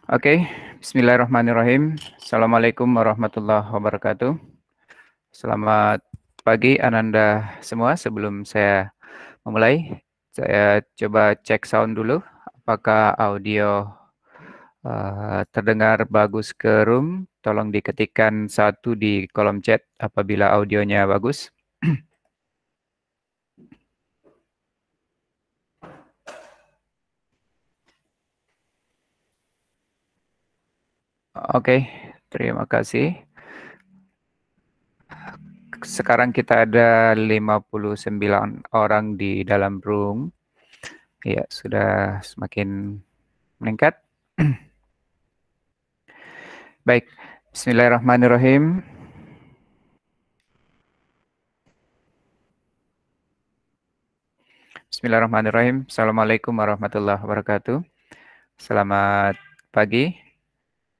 Oke, bismillahirrahmanirrahim. Assalamualaikum warahmatullahi wabarakatuh. Selamat pagi Ananda semua. Sebelum saya memulai, saya coba cek sound dulu. Apakah audio terdengar bagus ke room? Tolong diketikkan 1 di kolom chat apabila audionya bagus. Oke, terima kasih. Sekarang kita ada 59 orang di dalam room. Ya, sudah semakin meningkat. Baik, bismillahirrahmanirrahim. Bismillahirrahmanirrahim. Assalamualaikum warahmatullahi wabarakatuh. Selamat pagi.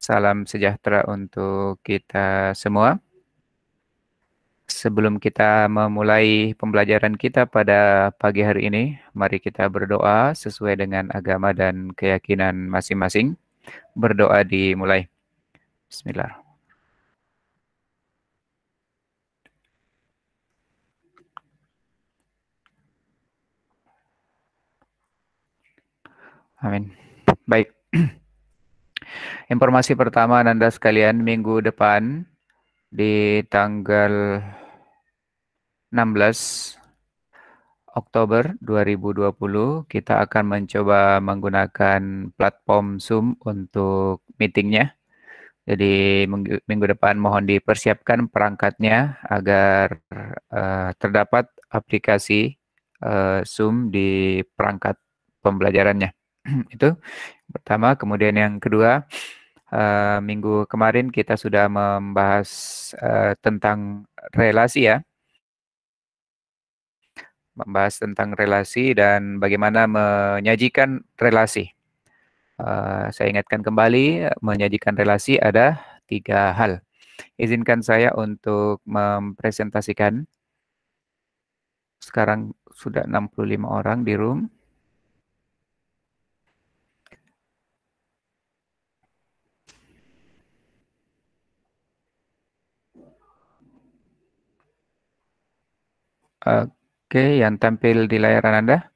Salam sejahtera untuk kita semua. Sebelum kita memulai pembelajaran kita pada pagi hari ini, mari kita berdoa sesuai dengan agama dan keyakinan masing-masing. Berdoa dimulai. Bismillah. Amin. Baik. Informasi pertama Anda sekalian, minggu depan di tanggal 16 Oktober 2020 kita akan mencoba menggunakan platform Zoom untuk meetingnya. Jadi minggu depan mohon dipersiapkan perangkatnya agar terdapat aplikasi Zoom di perangkat pembelajarannya. Itu pertama. Kemudian yang kedua, minggu kemarin kita sudah membahas tentang relasi ya. Membahas tentang relasi dan bagaimana menyajikan relasi. Saya ingatkan kembali, menyajikan relasi ada 3 hal. Izinkan saya untuk mempresentasikan. Sekarang sudah 65 orang di room. Oke, yang tampil di layar Anda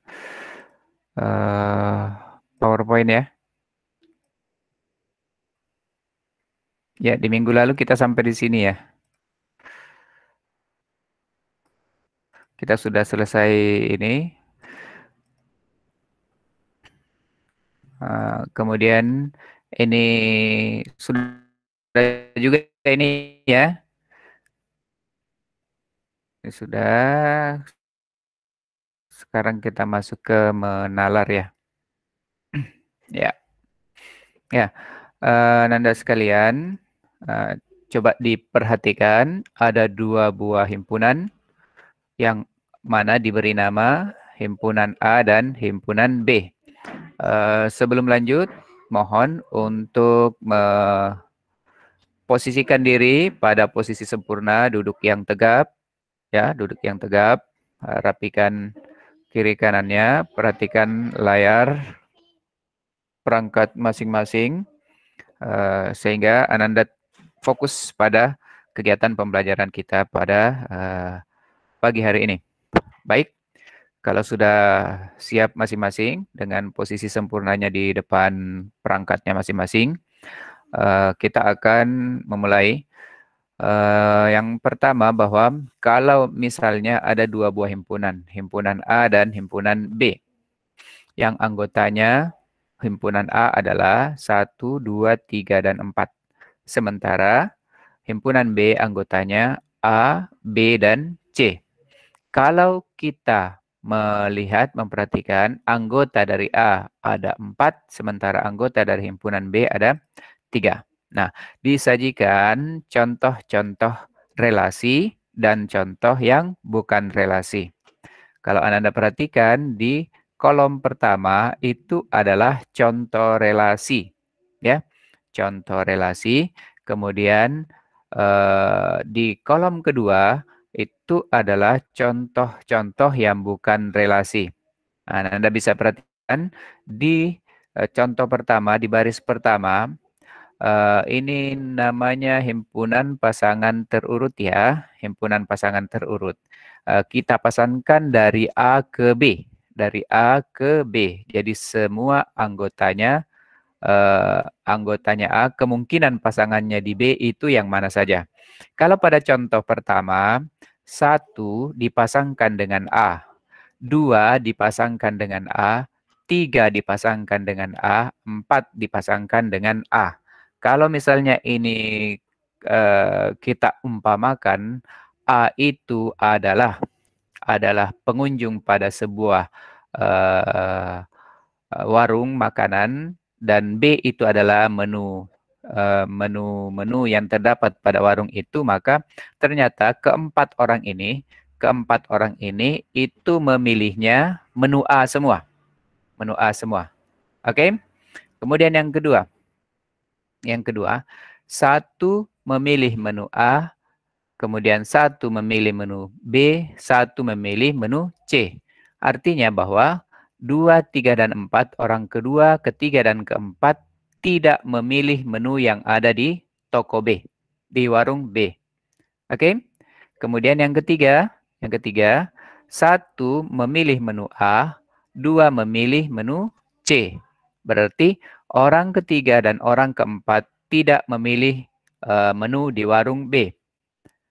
PowerPoint ya. Ya, di minggu lalu kita sampai di sini ya. Kita sudah selesai ini. Kemudian ini sudah juga ini ya. Ini sudah. Sekarang kita masuk ke menalar ya. Ya. Ya. Nanda sekalian, coba diperhatikan ada 2 buah himpunan yang mana diberi nama himpunan A dan himpunan B. Sebelum lanjut, mohon untuk posisikan diri pada posisi sempurna, duduk yang tegap, ya, duduk yang tegap. Rapikan kiri kanannya, perhatikan layar perangkat masing-masing, sehingga Ananda fokus pada kegiatan pembelajaran kita pada pagi hari ini. Baik, kalau sudah siap masing-masing dengan posisi sempurnanya di depan perangkatnya masing-masing, kita akan memulai. Yang pertama bahwa kalau misalnya ada 2 buah himpunan, himpunan A dan himpunan B, yang anggotanya himpunan A adalah 1, 2, 3, dan 4. Sementara himpunan B anggotanya A, B, dan C. Kalau kita melihat, memperhatikan anggota dari A ada 4, sementara anggota dari himpunan B ada 3. Nah, disajikan contoh-contoh relasi dan contoh yang bukan relasi. Kalau Anda perhatikan di kolom pertama itu adalah contoh relasi, ya, contoh relasi. Kemudian di kolom kedua itu adalah contoh-contoh yang bukan relasi. Nah, Anda bisa perhatikan di contoh pertama di baris pertama, ini namanya himpunan pasangan terurut ya, himpunan pasangan terurut. Kita pasangkan dari A ke B, dari A ke B. Jadi semua anggotanya A, kemungkinan pasangannya di B itu yang mana saja. Kalau pada contoh pertama, 1 dipasangkan dengan A, 2 dipasangkan dengan A, 3 dipasangkan dengan A, 4 dipasangkan dengan A. Kalau misalnya ini kita umpamakan, A itu adalah pengunjung pada sebuah eh, warung makanan dan B itu adalah menu yang terdapat pada warung itu, maka ternyata keempat orang ini itu memilihnya menu A semua, menu A semua. Oke? Kemudian yang kedua, 1 memilih menu A, kemudian 1 memilih menu B, 1 memilih menu C. Artinya bahwa 2, 3, dan 4, orang kedua, ketiga, dan keempat tidak memilih menu yang ada di toko B, di warung B. Oke? Kemudian yang ketiga, 1 memilih menu A, 2 memilih menu C. Berarti orang ketiga dan orang keempat tidak memilih menu di warung B.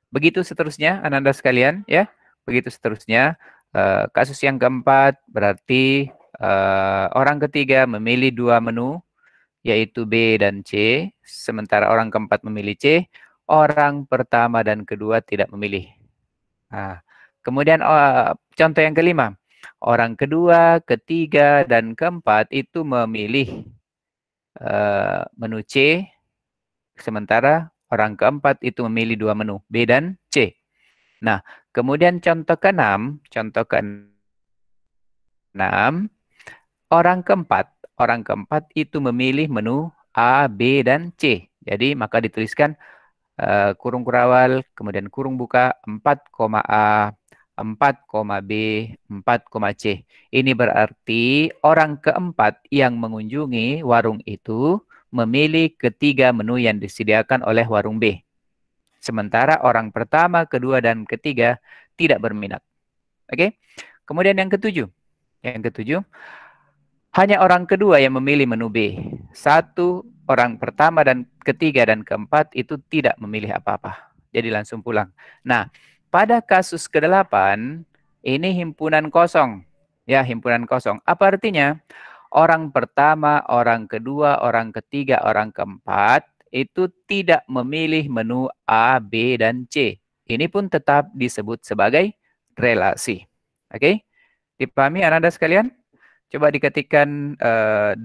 Begitu seterusnya, Ananda sekalian, ya. Begitu seterusnya. Kasus yang keempat berarti orang ketiga memilih 2 menu, yaitu B dan C, sementara orang keempat memilih C, orang pertama dan kedua tidak memilih. Nah, kemudian contoh yang kelima, orang kedua, ketiga, dan keempat itu memilih menu C, sementara orang keempat itu memilih 2 menu, B dan C. Nah, kemudian contoh ke-6, orang keempat itu memilih menu A, B, dan C. Jadi maka dituliskan kurung kurawal, kemudian kurung buka 4,A, 4,B, 4,C. Ini berarti orang keempat yang mengunjungi warung itu memilih ketiga menu yang disediakan oleh warung B. Sementara orang pertama, kedua, dan ketiga tidak berminat. Oke? Kemudian yang ketujuh, hanya orang kedua yang memilih menu B. 1, orang pertama dan ketiga dan keempat itu tidak memilih apa-apa. Jadi langsung pulang. Nah, pada kasus ke-8, ini himpunan kosong. Ya, himpunan kosong. Apa artinya? Orang pertama, orang kedua, orang ketiga, orang keempat itu tidak memilih menu A, B, dan C. Ini pun tetap disebut sebagai relasi. Oke? Dipahami Anda sekalian? Coba diketikkan 2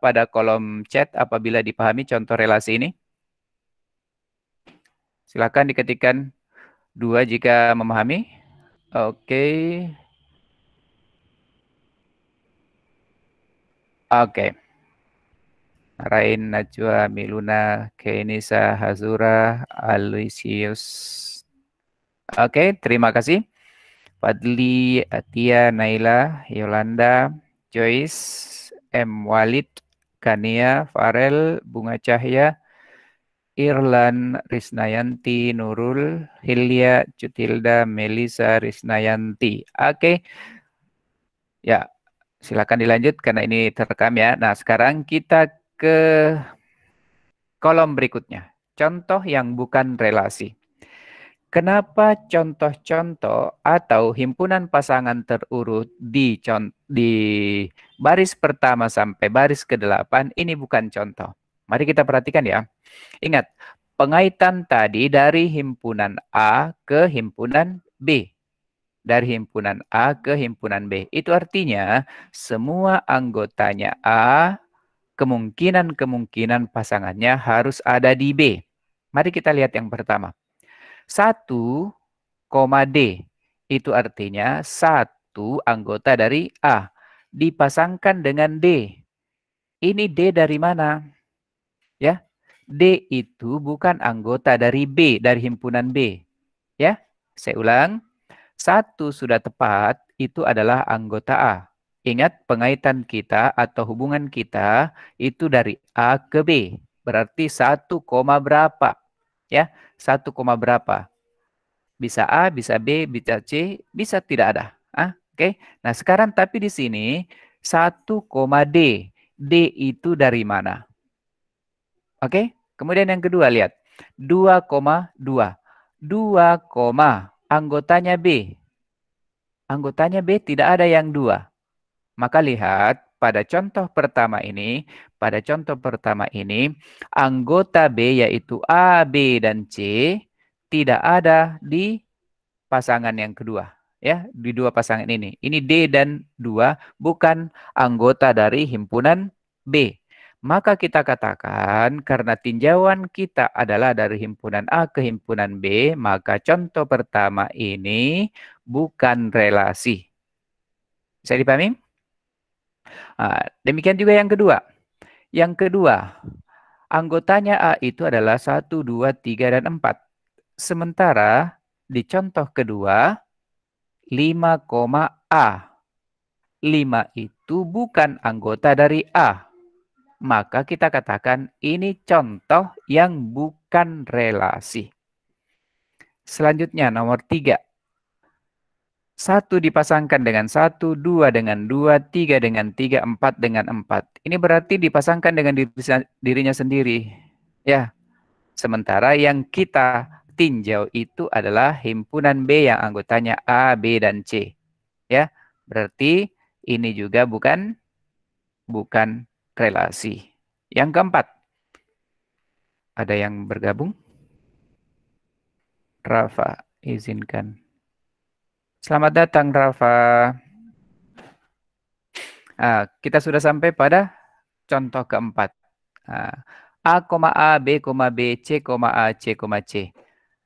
pada kolom chat apabila dipahami contoh relasi ini. Silakan diketikkan 2 jika memahami. Oke. Oke. Rain, Najwa, Miluna, Kenisa, Hazura, Aloysius. Oke, terima kasih. Fadli, Atia, Naila, Yolanda, Joyce, M. Walid, Kania, Farel, Bunga Cahya, Irlan, Risnayanti, Nurul, Hilya, Cutilda, Melisa, Risnayanti. Oke, ya silakan dilanjut karena ini terekam ya. Nah sekarang kita ke kolom berikutnya. Contoh yang bukan relasi. Kenapa contoh-contoh atau himpunan pasangan terurut di baris pertama sampai baris ke-8 ini bukan contoh? Mari kita perhatikan ya. Ingat, pengaitan tadi dari himpunan A ke himpunan B. Dari himpunan A ke himpunan B. Itu artinya semua anggotanya A, kemungkinan pasangannya harus ada di B. Mari kita lihat yang pertama. 1, D. Itu artinya 1 anggota dari A dipasangkan dengan D. Ini D dari mana? Ya, D itu bukan anggota dari B, dari himpunan B. Ya, saya ulang. 1 sudah tepat, itu adalah anggota A. Ingat pengaitan kita atau hubungan kita itu dari A ke B. Berarti 1, berapa? Ya, 1, berapa? Bisa A, bisa B, bisa C, bisa tidak ada. Oke. Nah, sekarang tapi di sini 1, D. D itu dari mana? Oke. Kemudian yang kedua lihat. 2,2. 2, anggotanya B. Anggotanya B tidak ada yang 2. Maka lihat pada contoh pertama ini, anggota B yaitu A, B, dan C tidak ada di pasangan yang kedua. Ya, di dua pasangan ini. Ini D dan 2 bukan anggota dari himpunan B. Maka kita katakan karena tinjauan kita adalah dari himpunan A ke himpunan B, maka contoh pertama ini bukan relasi. Bisa dipahami? Demikian juga yang kedua. Yang kedua, anggotanya A itu adalah 1, 2, 3, dan 4. Sementara di contoh kedua, 5, A. 5 itu bukan anggota dari A. Maka kita katakan ini contoh yang bukan relasi. Selanjutnya nomor 3. 1 dipasangkan dengan 1, 2 dengan 2, 3 dengan 3, 4 dengan 4. Ini berarti dipasangkan dengan dirinya sendiri. Ya, sementara yang kita tinjau itu adalah himpunan B yang anggotanya A, B, dan C. Ya, berarti ini juga bukan relasi. Yang keempat, ada yang bergabung? Rafa, izinkan. Selamat datang, Rafa. Kita sudah sampai pada contoh keempat. A, A, B, B, C, A, C, C.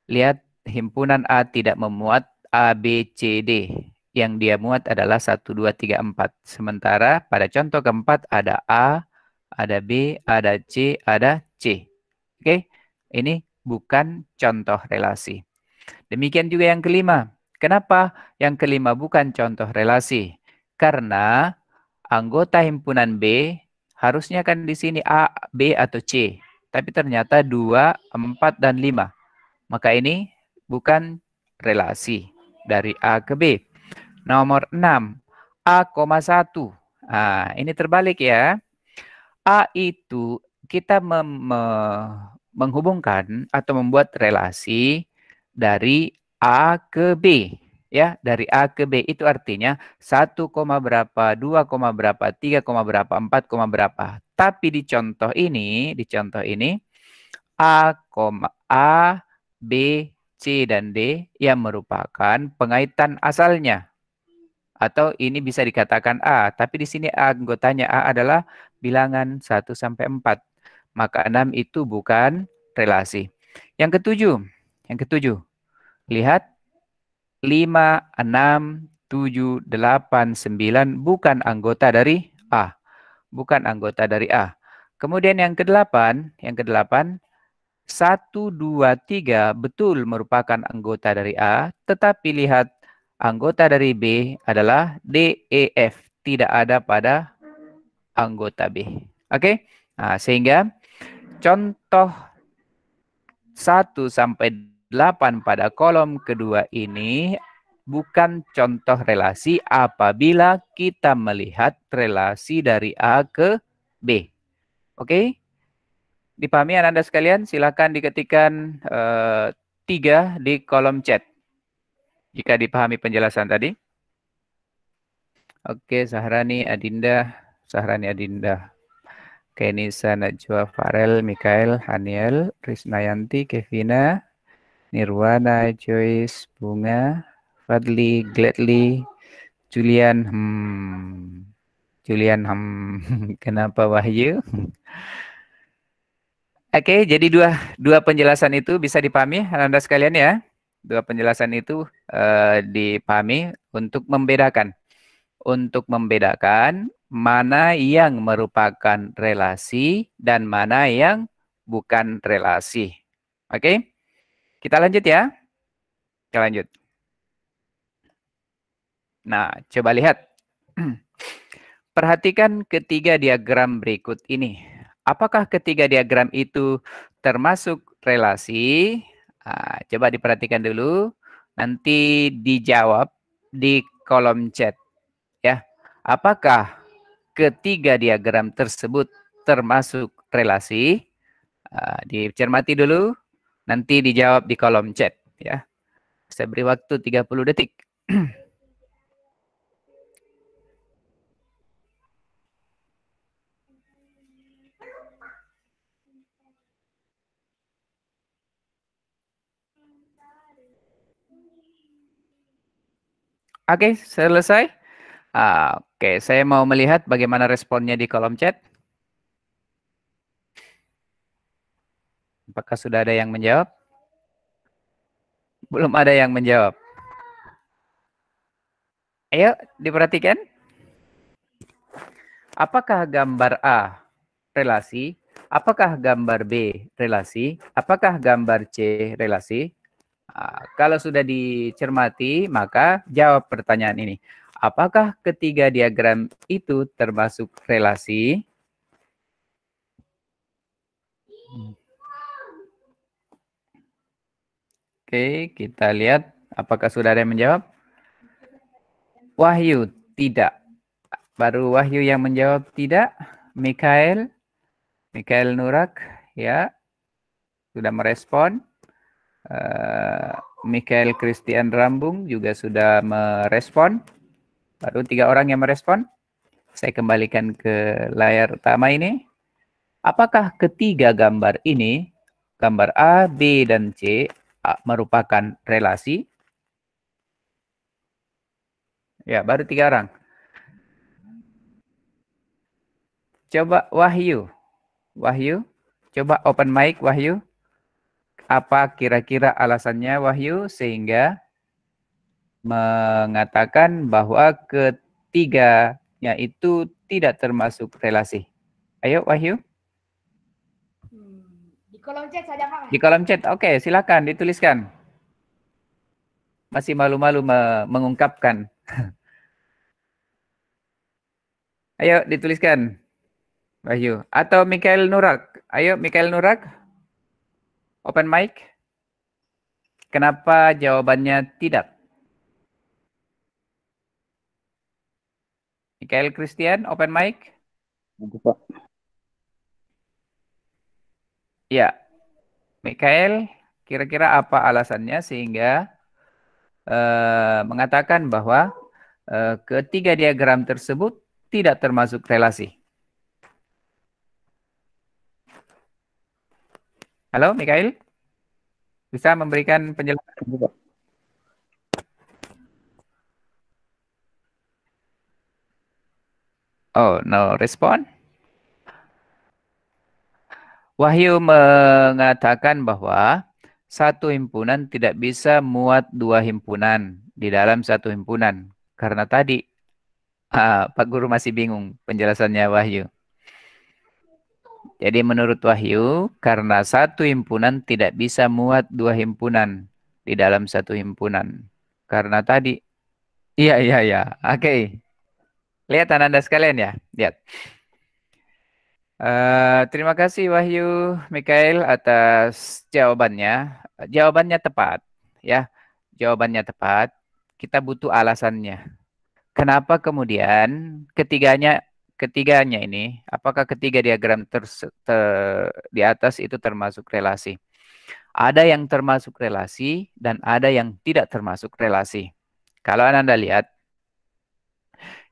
Lihat, himpunan A tidak memuat A, B, C, D. Yang dia muat adalah 1, 2, 3, 4. Sementara pada contoh keempat ada A, ada B, ada C, ada C. Oke, ini bukan contoh relasi. Demikian juga yang kelima. Kenapa yang kelima bukan contoh relasi? Karena anggota himpunan B harusnya kan di sini A, B, atau C. Tapi ternyata 2, 4, dan 5. Maka ini bukan relasi dari A ke B. Nomor 6. A,1. Ini terbalik ya. A itu kita menghubungkan atau membuat relasi dari A ke B. Ya, dari A ke B itu artinya 1, berapa, 2, berapa, 3, berapa, 4, berapa. Tapi di contoh ini A, A, B, C, dan D yang merupakan pengaitan asalnya. Atau ini bisa dikatakan A, tapi di sini anggotanya A adalah bilangan 1 sampai 4. Maka 6 itu bukan relasi. Yang ketujuh, lihat 5, 6, 7, 8, 9 bukan anggota dari A. Bukan anggota dari A. Kemudian yang kedelapan, 1, 2, 3 betul merupakan anggota dari A, tetapi lihat anggota dari B adalah D, E, F. Tidak ada pada anggota B. Oke? Sehingga contoh 1 sampai 8 pada kolom kedua ini bukan contoh relasi apabila kita melihat relasi dari A ke B. Oke? Dipahami Anda sekalian? Silakan diketikkan 3 di kolom chat. Jika dipahami penjelasan tadi. Oke, Sahrani Adinda. Kenisa, Najwa, Farel, Mikael, Haniel, Risnayanti, Kevina, Nirwana, Joyce, Bunga, Fadli, Gladly, Julian, kenapa Wahyu? Oke, jadi dua penjelasan itu bisa dipahami Anda sekalian ya. Dua penjelasan itu dipahami untuk membedakan mana yang merupakan relasi dan mana yang bukan relasi. Oke, kita lanjut ya. Kita lanjut. Nah, coba lihat. Perhatikan ketiga diagram berikut ini. Apakah ketiga diagram itu termasuk relasi? Coba diperhatikan dulu. Nanti dijawab di kolom chat. Ya, apakah ketiga diagram tersebut termasuk relasi? Dicermati dulu. Nanti dijawab di kolom chat. Ya, saya beri waktu 30 detik. Oke, selesai. Oke, saya mau melihat bagaimana responnya di kolom chat. Apakah sudah ada yang menjawab? Belum ada yang menjawab. Ayo, diperhatikan. Apakah gambar A relasi? Apakah gambar B relasi? Apakah gambar C relasi? Kalau sudah dicermati, maka jawab pertanyaan ini. Apakah ketiga diagram itu termasuk relasi? Oke, kita lihat apakah sudah ada yang menjawab. Wahyu, tidak. Baru Wahyu yang menjawab tidak. Mikael Nurak, ya, sudah merespon. Mikael Christian Rambung juga sudah merespon. Baru 3 orang yang merespon. Saya kembalikan ke layar utama ini. Apakah ketiga gambar ini, gambar A, B, dan C, merupakan relasi? Ya, baru 3 orang. Coba Wahyu. Wahyu, coba open mic Wahyu. Apa kira-kira alasannya Wahyu sehingga mengatakan bahwa ketiganya itu tidak termasuk relasi? Ayo Wahyu. Di kolom chat saja Kak. Di kolom chat, oke, silakan dituliskan. Masih malu-malu mengungkapkan. Ayo dituliskan, Wahyu. Atau Mikael Nurak. Ayo Mikael Nurak. Open mic. Kenapa jawabannya tidak? Mikael Christian, open mic. Ya, Mikael, kira-kira apa alasannya sehingga mengatakan bahwa ketiga diagram tersebut tidak termasuk relasi? Halo, Mikael? Bisa memberikan penjelasan? Oh, no respon. Wahyu mengatakan bahwa satu himpunan tidak bisa muat 2 himpunan di dalam satu himpunan. Karena tadi Pak Guru masih bingung penjelasannya Wahyu. Jadi menurut Wahyu, karena satu himpunan tidak bisa muat 2 himpunan di dalam satu himpunan. Karena tadi, iya. Oke. Lihat Anda sekalian ya. Lihat. Terima kasih Wahyu Mikael atas jawabannya. Jawabannya tepat, ya. Jawabannya tepat. Kita butuh alasannya. Kenapa kemudian ketiganya ini, apakah ketiga diagram di atas itu termasuk relasi? Ada yang termasuk relasi dan ada yang tidak termasuk relasi. Kalau Anda lihat,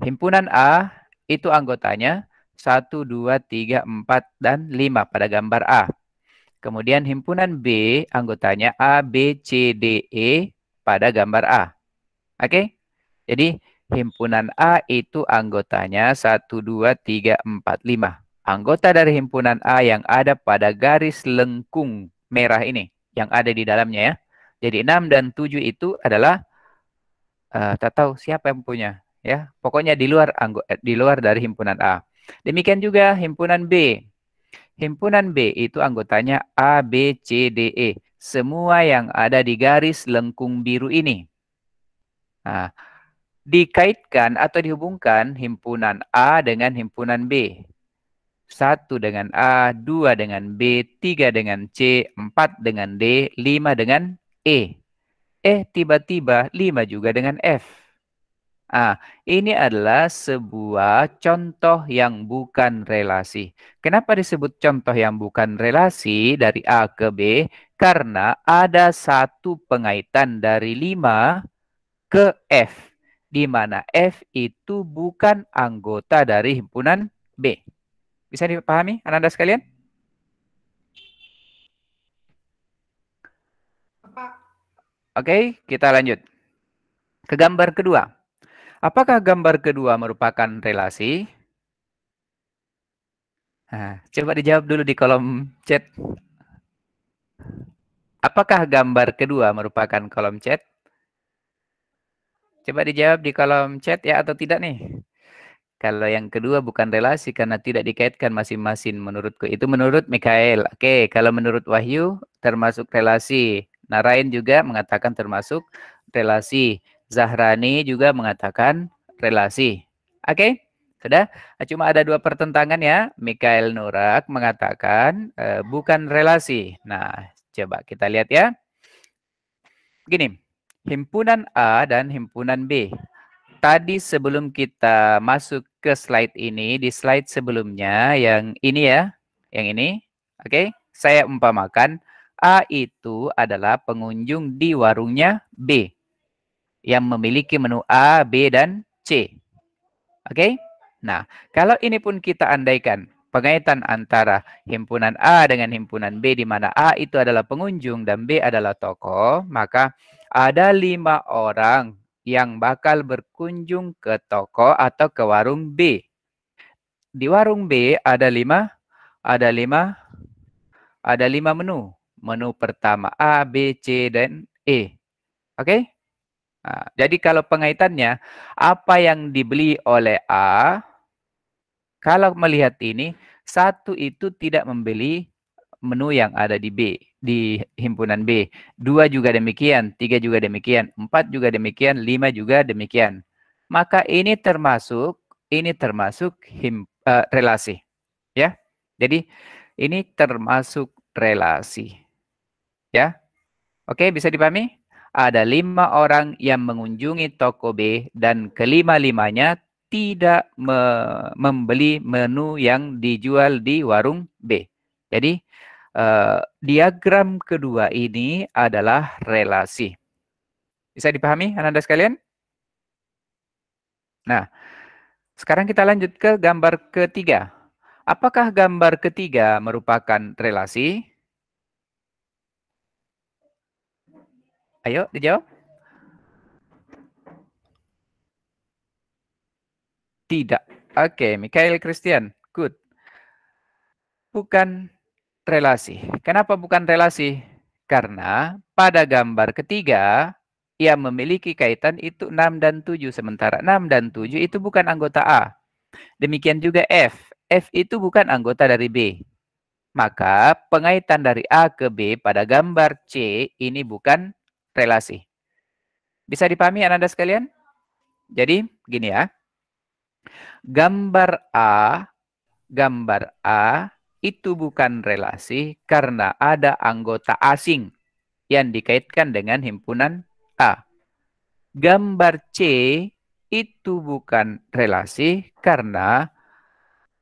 himpunan A itu anggotanya 1, 2, 3, 4, dan 5 pada gambar A. Kemudian himpunan B anggotanya A, B, C, D, E pada gambar A. Oke? Jadi himpunan A itu anggotanya 1, 2, 3, 4, 5. Anggota dari himpunan A yang ada pada garis lengkung merah ini. Yang ada di dalamnya ya. Jadi 6 dan 7 itu adalah tak tahu siapa yang punya. Ya, pokoknya di luar dari himpunan A. Demikian juga himpunan B. Himpunan B itu anggotanya A, B, C, D, E. Semua yang ada di garis lengkung biru ini. Nah, dikaitkan atau dihubungkan himpunan A dengan himpunan B. 1 dengan A, 2 dengan B, 3 dengan C, 4 dengan D, 5 dengan E. Tiba-tiba 5 juga dengan F. Ini adalah sebuah contoh yang bukan relasi. Kenapa disebut contoh yang bukan relasi dari A ke B? Karena ada satu pengaitan dari 5 ke F, di mana F itu bukan anggota dari himpunan B. Bisa dipahami, anak-anak sekalian? Oke, kita lanjut ke gambar kedua. Apakah gambar kedua merupakan relasi? Coba dijawab dulu di kolom chat. Apakah gambar kedua merupakan kolom chat? Coba dijawab di kolom chat ya atau tidak nih. Kalau yang kedua bukan relasi karena tidak dikaitkan masing-masing menurutku. Itu menurut Mikael. Oke, kalau menurut Wahyu termasuk relasi. Narain juga mengatakan termasuk relasi. Zahrani juga mengatakan relasi. Oke, sudah. Cuma ada 2 pertentangan ya. Mikael Nurak mengatakan bukan relasi. Nah, coba kita lihat ya. Gini, himpunan A dan himpunan B. Tadi sebelum kita masuk ke slide ini, di slide sebelumnya yang ini ya, yang ini, oke, saya umpamakan A itu adalah pengunjung di warungnya B yang memiliki menu A, B, dan C. Oke? Nah, kalau ini pun kita andaikan pengaitan antara himpunan A dengan himpunan B di mana A itu adalah pengunjung dan B adalah tokoh, maka ada 5 orang yang bakal berkunjung ke toko atau ke warung B. Di warung B ada 5 ada 5 ada 5 menu. Menu pertama A, B, C, dan E. Oke? Nah, jadi kalau pengaitannya apa yang dibeli oleh A, kalau melihat ini, 1 itu tidak membeli menu yang ada di B, di himpunan B. 2 juga demikian, 3 juga demikian, 4 juga demikian, 5 juga demikian. Maka ini termasuk relasi, ya. Jadi ini termasuk relasi, ya. Oke, bisa dipahami? Ada 5 orang yang mengunjungi toko B dan kelima-limanya tidak membeli menu yang dijual di warung B. Jadi, diagram kedua ini adalah relasi. Bisa dipahami, anak-anak sekalian? Nah, sekarang kita lanjut ke gambar ketiga. Apakah gambar ketiga merupakan relasi? Ayo, dijawab. Tidak. Oke, Mikael Christian. Good. Bukan relasi. Kenapa bukan relasi? Karena pada gambar ketiga, yang memiliki kaitan itu 6 dan 7. Sementara 6 dan 7 itu bukan anggota A. Demikian juga F. F itu bukan anggota dari B. Maka pengaitan dari A ke B pada gambar C ini bukan relasi. Bisa dipahami anak-anak sekalian? Jadi gini ya. Gambar A itu bukan relasi karena ada anggota asing yang dikaitkan dengan himpunan A. Gambar C itu bukan relasi karena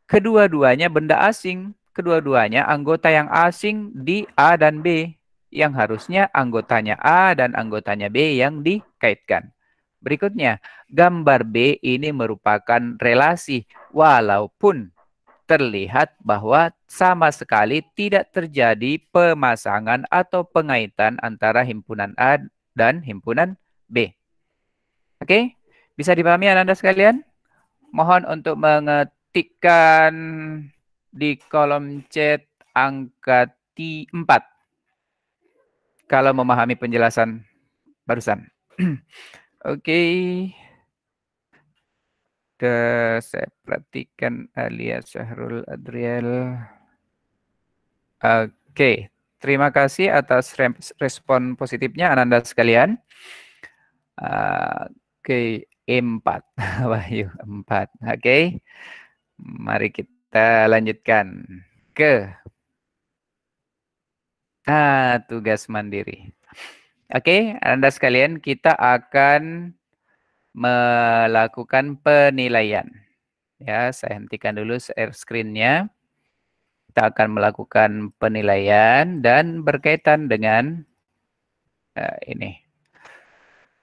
kedua-duanya benda asing. Kedua-duanya anggota yang asing di A dan B. Yang harusnya anggotanya A dan anggotanya B yang dikaitkan. Berikutnya, gambar B ini merupakan relasi walaupun terlihat bahwa sama sekali tidak terjadi pemasangan atau pengaitan antara himpunan A dan himpunan B. Oke, bisa dipahami anak-anak sekalian? Mohon untuk mengetikkan di kolom chat angka 4 kalau memahami penjelasan barusan. Oke. Saya perhatikan alias Syahrul Adriel. Oke, terima kasih atas respon positifnya anak-anak sekalian. Oke, 4. Wahyu 4. Oke. Mari kita lanjutkan ke tugas mandiri. Oke, Anda sekalian, kita akan melakukan penilaian. Ya, saya hentikan dulu share screen-nya. Kita akan melakukan penilaian dan berkaitan dengan ini.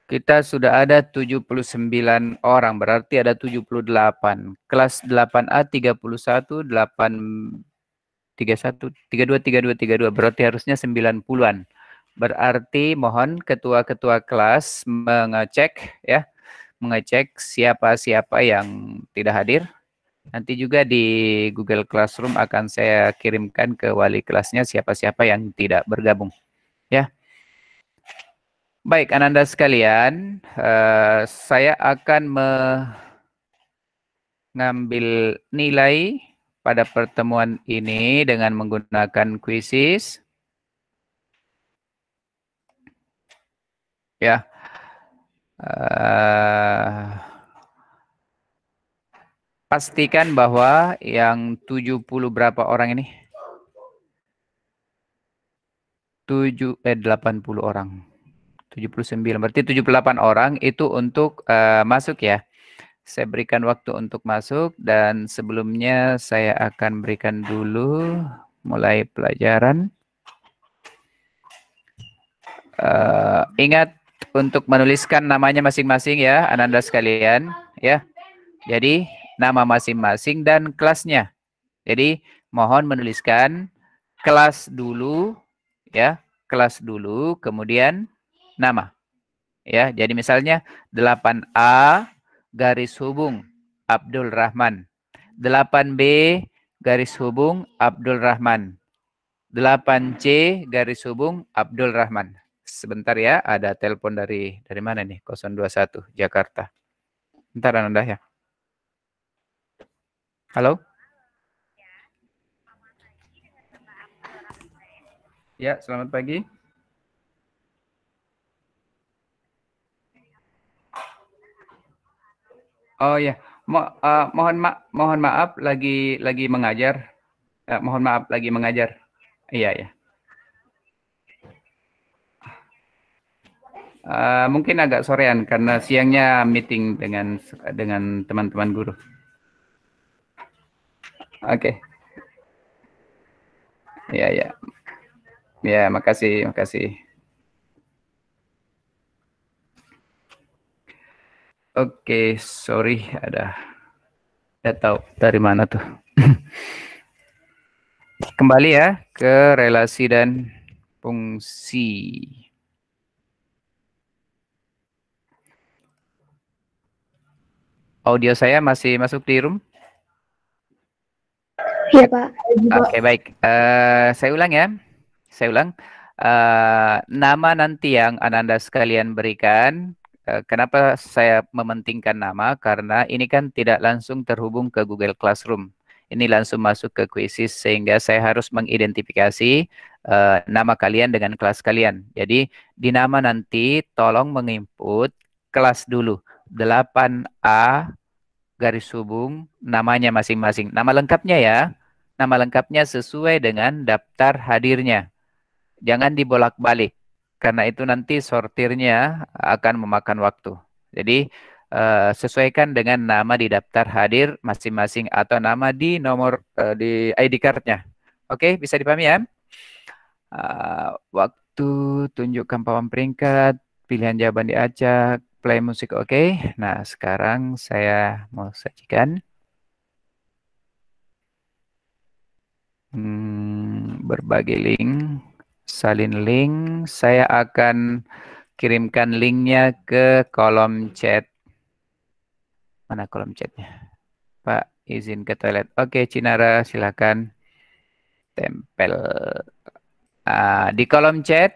Kita sudah ada 79 orang, berarti ada 78. Kelas 8A 31, 8 31, 32, 32, 32, berarti harusnya 90-an. Berarti mohon ketua-ketua kelas mengecek ya, mengecek siapa-siapa yang tidak hadir. Nanti juga di Google Classroom akan saya kirimkan ke wali kelasnya siapa-siapa yang tidak bergabung. Ya. Baik, Ananda sekalian, saya akan mengambil nilai pada pertemuan ini dengan menggunakan quizzes. Ya. Pastikan bahwa yang 70 berapa orang ini? 80 orang. 79, berarti 78 orang itu untuk masuk ya. Saya berikan waktu untuk masuk dan sebelumnya saya akan berikan dulu mulai pelajaran. Ingat untuk menuliskan namanya masing-masing ya, Ananda sekalian ya. Jadi nama masing-masing dan kelasnya. Jadi mohon menuliskan kelas dulu ya, kelas dulu kemudian nama. Ya, jadi misalnya 8A garis hubung Abdul Rahman. 8B garis hubung Abdul Rahman. 8C garis hubung Abdul Rahman. Sebentar ya, ada telepon dari mana nih? 021 Jakarta. Bentar Anda ya. Halo? Ya, selamat pagi. Oh ya, mohon maaf lagi mengajar. Mohon maaf lagi mengajar. Iya ya. Mungkin agak sorean karena siangnya meeting dengan teman-teman guru. Oke. Ya ya. Ya, makasih. Oke, sorry ada tahu dari mana tuh. Kembali ya ke relasi dan fungsi. Audio saya masih masuk di room? Iya Pak. Oke, baik. Saya ulang ya. Saya ulang. Nama nanti yang Ananda sekalian berikan. Kenapa saya mementingkan nama? Karena ini kan tidak langsung terhubung ke Google Classroom. Ini langsung masuk ke quizzes sehingga saya harus mengidentifikasi nama kalian dengan kelas kalian. Jadi di nama nanti tolong menginput kelas dulu. 8A garis hubung namanya masing-masing. Nama lengkapnya ya. Nama lengkapnya sesuai dengan daftar hadirnya. Jangan dibolak-balik. Karena itu nanti sortirnya akan memakan waktu. Jadi sesuaikan dengan nama di daftar hadir masing-masing atau nama di nomor di ID card-nya. Oke, bisa dipahami ya? Waktu tunjukkan papan peringkat, pilihan jawaban diacak, play musik oke. Nah, sekarang saya mau sajikan berbagi link, salin link. Saya akan kirimkan linknya ke kolom chat. Mana kolom chatnya? Pak, izin ke toilet. Oke, Cinara, silakan tempel. Di kolom chat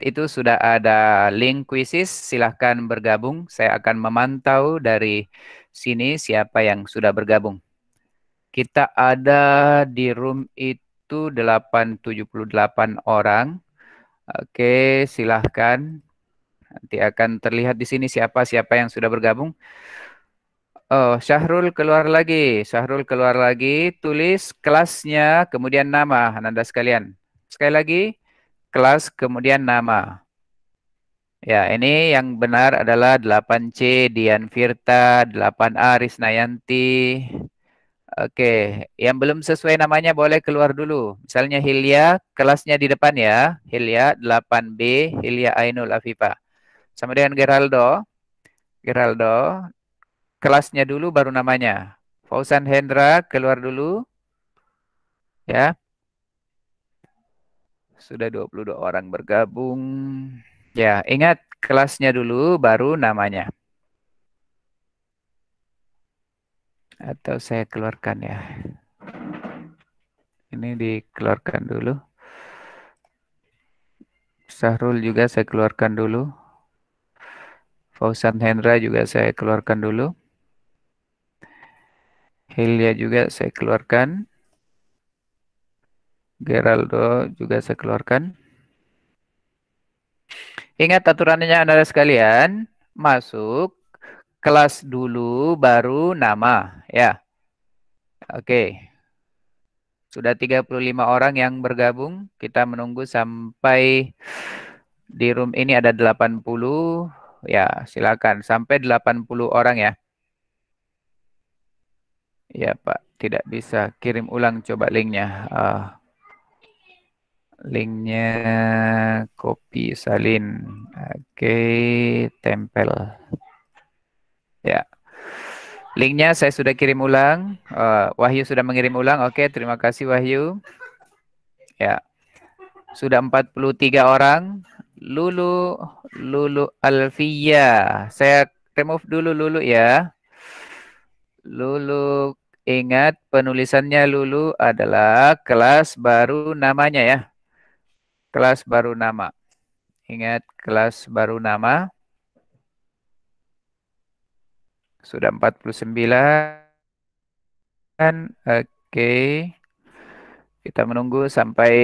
itu sudah ada link quizzes. Silahkan bergabung. Saya akan memantau dari sini siapa yang sudah bergabung. Kita ada di room itu 78 orang. Oke, silahkan. Nanti akan terlihat di sini siapa-siapa yang sudah bergabung. Oh, Syahrul keluar lagi. Syahrul keluar lagi. Tulis kelasnya, kemudian nama, Ananda sekalian. Sekali lagi, kelas, kemudian nama. Ya, ini yang benar adalah 8C Dian Firta, 8A Risnayanti. Oke, yang belum sesuai namanya boleh keluar dulu. Misalnya Hilya, kelasnya di depan ya. Hilya 8B, Hilya Ainul Afifah. Sama dengan Geraldo. Geraldo, kelasnya dulu baru namanya. Fauzan Hendra keluar dulu ya. Sudah 22 orang bergabung. Ya, ingat kelasnya dulu baru namanya. Atau saya keluarkan ya. Ini dikeluarkan dulu. Sahrul juga saya keluarkan dulu. Fauzan Hendra juga saya keluarkan dulu. Hilya juga saya keluarkan. Geraldo juga saya keluarkan. Ingat aturannya Anda sekalian. Masuk kelas dulu baru nama. Ya, oke. Sudah 35 orang yang bergabung. Kita menunggu sampai di room ini ada 80. Ya, silakan. Sampai 80 orang ya. Ya, Pak. Tidak bisa. Kirim ulang coba linknya. Linknya copy salin. Oke, tempel. Ya. Linknya saya sudah kirim ulang. Wahyu sudah mengirim ulang. Oke, terima kasih Wahyu. Ya. Sudah 43 orang. Lulu, Lulu Alfia. Saya remove dulu Lulu ya. Lulu, ingat penulisannya Lulu adalah kelas baru namanya ya. Kelas baru nama. Ingat kelas baru nama. Sudah 49. Oke. Kita menunggu sampai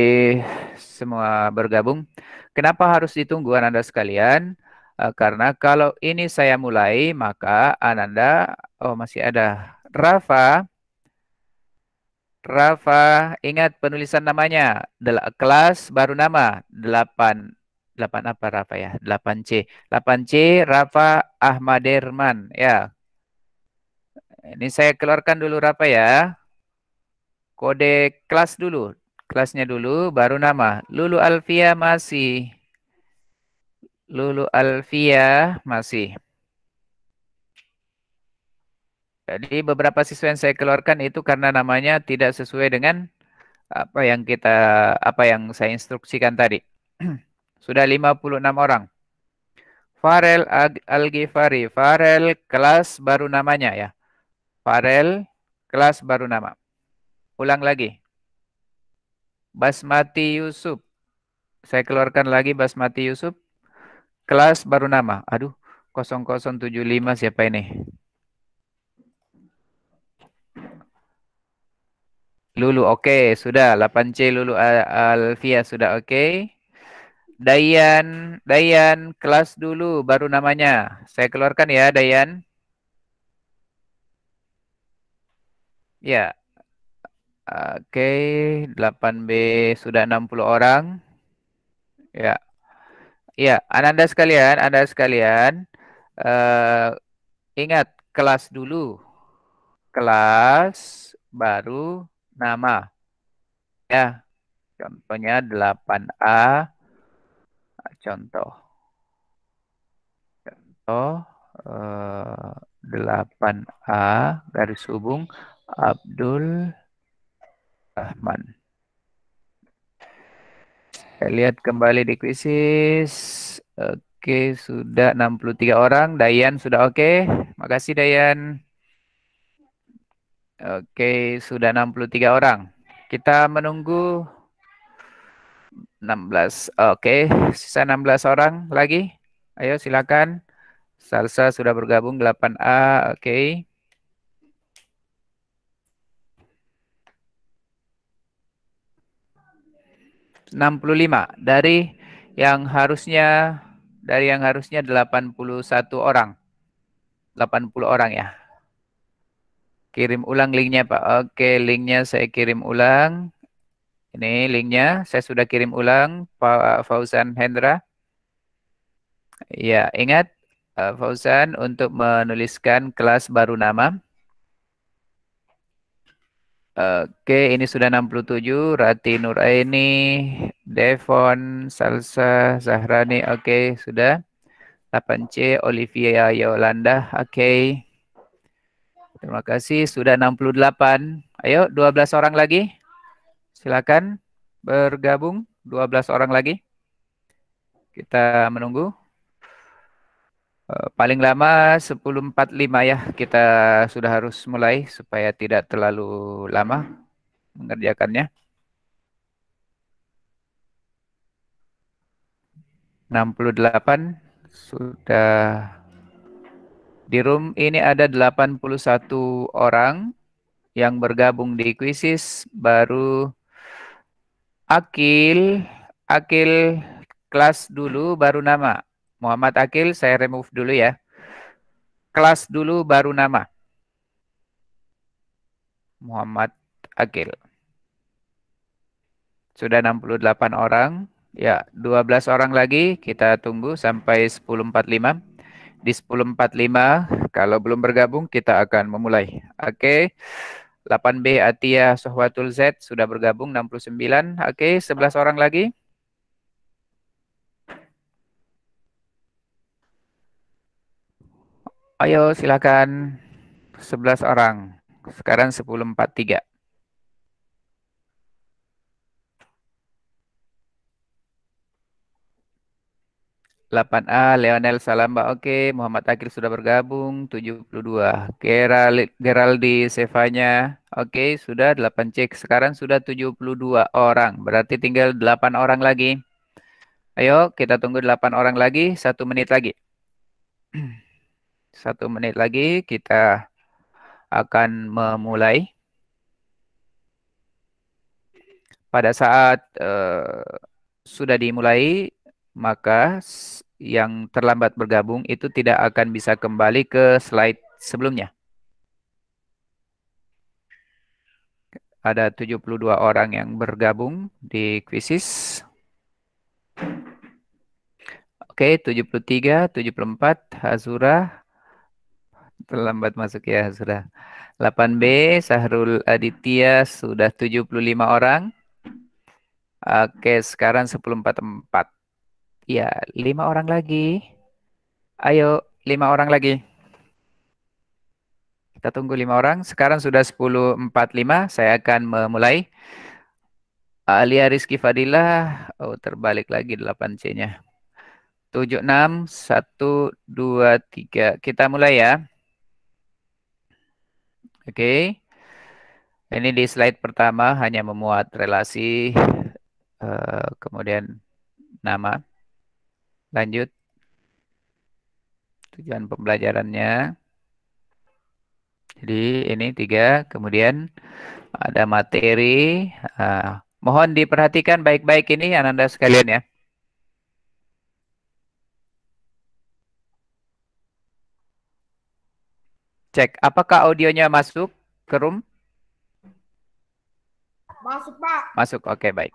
semua bergabung. Kenapa harus ditunggu Ananda sekalian? Karena kalau ini saya mulai, maka Ananda, oh masih ada Rafa. Rafa, ingat penulisan namanya. Kelas baru nama. 8. 8 apa Rafa ya? 8C. 8C Rafa Ahmaderman. Ya, ini saya keluarkan dulu Rafa ya. Kode kelas dulu. Kelasnya dulu, baru nama. Lulu Alfia masih. Lulu Alfia masih. Jadi beberapa siswa yang saya keluarkan itu karena namanya tidak sesuai dengan apa yang kita apa yang saya instruksikan tadi. Sudah 56 orang. Farel Al-Ghifari. Farel kelas baru namanya ya. Farel kelas baru nama. Ulang lagi. Basmati Yusuf. Saya keluarkan lagi Basmati Yusuf. Kelas baru nama. Aduh, 0075 siapa ini? Lulu, oke, sudah. 8C Lulu Alfia, sudah oke. Dayan, Dayan, kelas dulu, baru namanya. Saya keluarkan ya, Dayan. Ya, oke. 8B sudah 60 orang. Ya, ya, Anda sekalian, eh, ingat kelas dulu. Kelas baru nama. Ya, contohnya 8A. Contoh. Oh, 8A garis hubung Abdul Rahman. Saya lihat kembali di kuisis. Oke, sudah 63 orang. Dayan sudah oke. Makasih Dayan. Oke, sudah 63 orang. Kita menunggu 16. Oke, sisa 16 orang lagi. Ayo silakan. Salsa sudah bergabung 8A. Oke. 65 dari yang harusnya dari yang harusnya 81 orang. 80 orang ya. Kirim ulang linknya, Pak. Oke, linknya saya kirim ulang. Ini linknya saya sudah kirim ulang, Pak Fauzan Hendra. Ya, ingat Fauzan untuk menuliskan kelas baru nama. Oke, ini sudah 67. Rati Nuraini, Devon, Salsa, Zahrani. Oke, sudah. 8C, Olivia Yolanda. Oke. Terima kasih. Sudah 68. Ayo, 12 orang lagi. Silakan bergabung. 12 orang lagi. Kita menunggu. Paling lama 10.45 ya. Kita sudah harus mulai supaya tidak terlalu lama mengerjakannya. 68 sudah di room ini ada 81 orang yang bergabung di Quizzes. Baru Akil, Akil kelas dulu baru nama. Muhammad Akil saya remove dulu ya. Kelas dulu baru nama. Muhammad Akil. Sudah 68 orang. Ya, 12 orang lagi kita tunggu sampai 10.45. Di 10.45 kalau belum bergabung kita akan memulai. Oke. 8B Atia Sohwatul Z sudah bergabung 69. Oke, 11 orang lagi. Ayo silakan 11 orang. Sekarang 10.43. 8A Leonel Salamba oke, Muhammad Akil sudah bergabung 72. Geraldi Sevanya oke, sudah 8 cek. Sekarang sudah 72 orang. Berarti tinggal 8 orang lagi. Ayo kita tunggu 8 orang lagi, 1 menit lagi. 1 menit lagi kita akan memulai. Pada saat sudah dimulai, maka yang terlambat bergabung itu tidak akan bisa kembali ke slide sebelumnya. Ada 72 orang yang bergabung di Quizzes. Oke, 73, 74, Hazura. Terlambat masuk ya, Hazura. 8B, Sahrul Aditya, sudah 75 orang. Oke, sekarang 10.44. Ya, 5 orang lagi. Ayo, 5 orang lagi. Kita tunggu 5 orang. Sekarang sudah 10.45. Saya akan memulai. Alia Rizky Fadilah. Oh, terbalik lagi 8C-nya. 76, 1, 2, 3. Kita mulai ya. Oke. Ini di slide pertama hanya memuat relasi. Kemudian nama. Lanjut. Tujuan pembelajarannya. Jadi ini 3. Kemudian ada materi. Mohon diperhatikan baik-baik ini Ananda sekalian ya. Cek, apakah audionya masuk ke room? Masuk, Pak. Masuk, oke baik.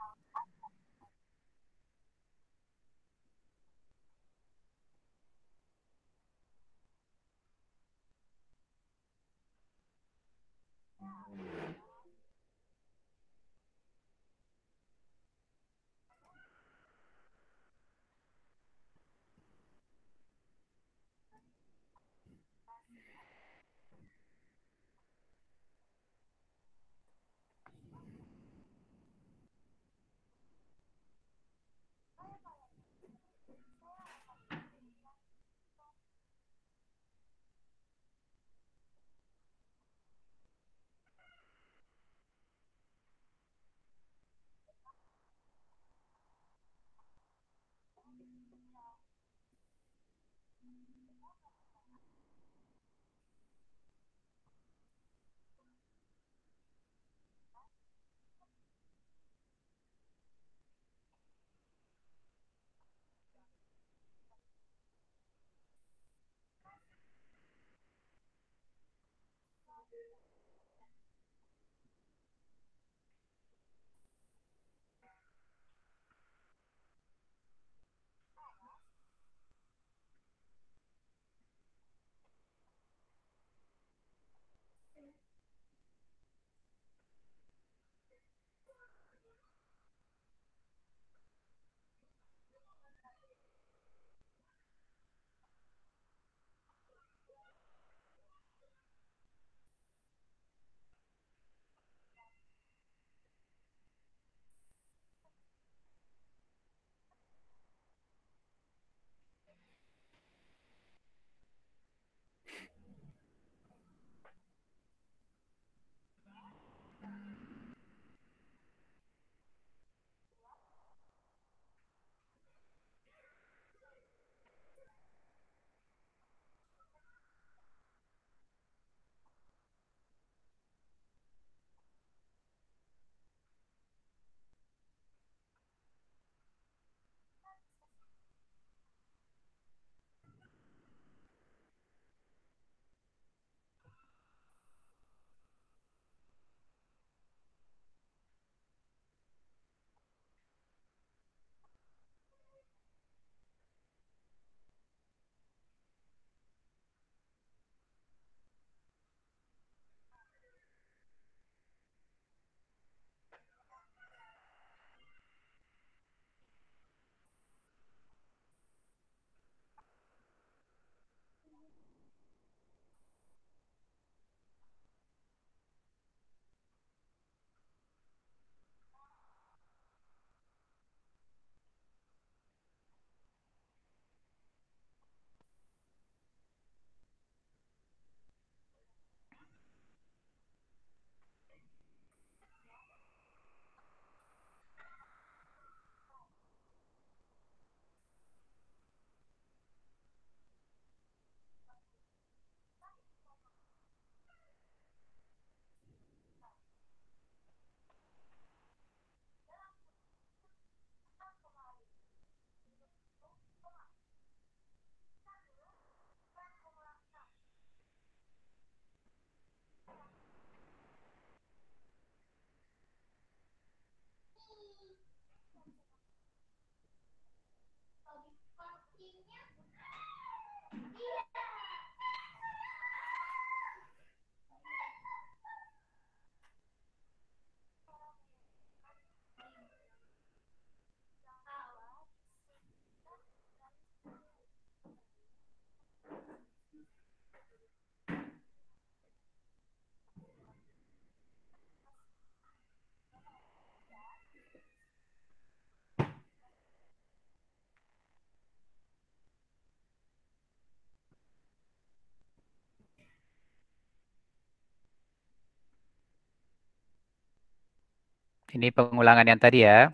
Ini pengulangan yang tadi ya.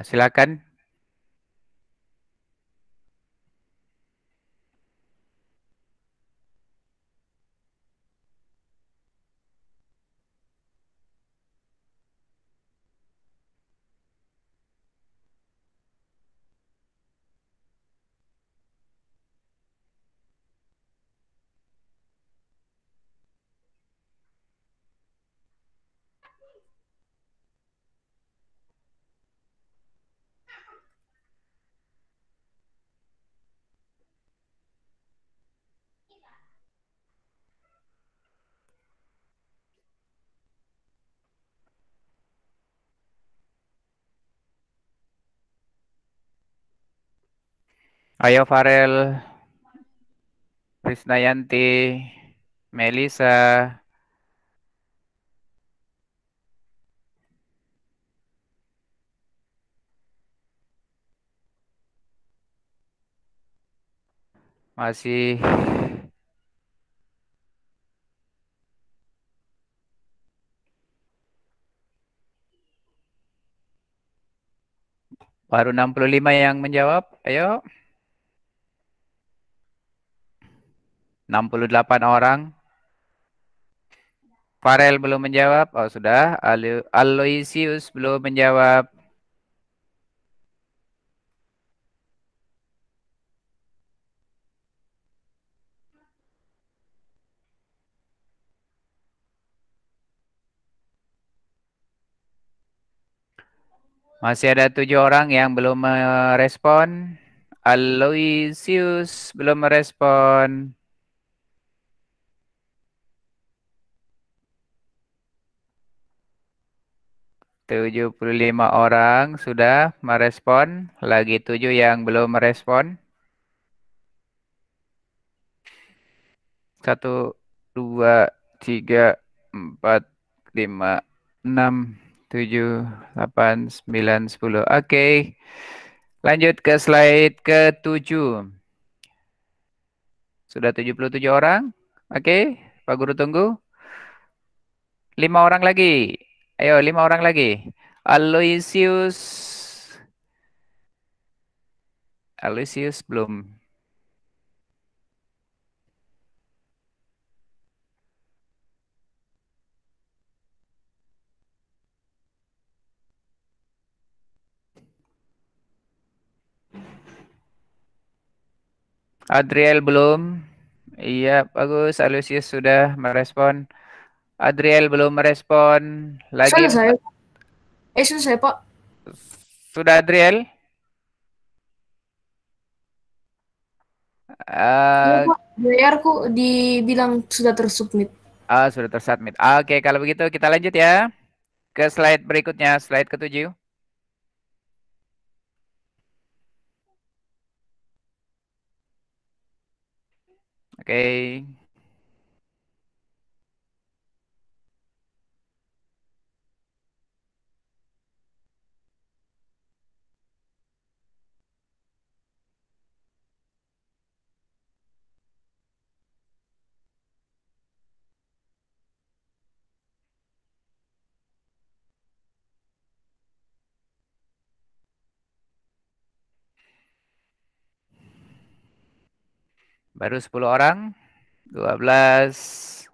Silakan. Ayo Farel, Krisdayanti, Melisa. Masih baru 65 yang menjawab. Ayo, 68 orang. Farel belum menjawab. Oh, sudah. Aloysius belum menjawab. Masih ada 7 orang yang belum merespon. Aloysius belum merespon. 75 orang sudah merespon. Lagi 7 yang belum merespon. 1, 2, 3, 4, 5, 6, 7, 8, 9, 10. Oke. Lanjut ke slide ke-7. Sudah 77 orang. Oke, Pak Guru tunggu. 5 orang lagi. Ayo, 5 orang lagi. Aloysius. Aloysius belum. Adriel belum. Iya, bagus. Aloysius sudah merespon. Adriel belum merespon. Lagi Selesai. Selesai, Pak. sudah Adriel? Iya, Eh, Pak. Bayarku dibilang sudah tersubmit. sudah tersubmit. Oke, kalau begitu kita lanjut ya ke slide berikutnya, slide ke-7. Oke, baru 10 orang. 12.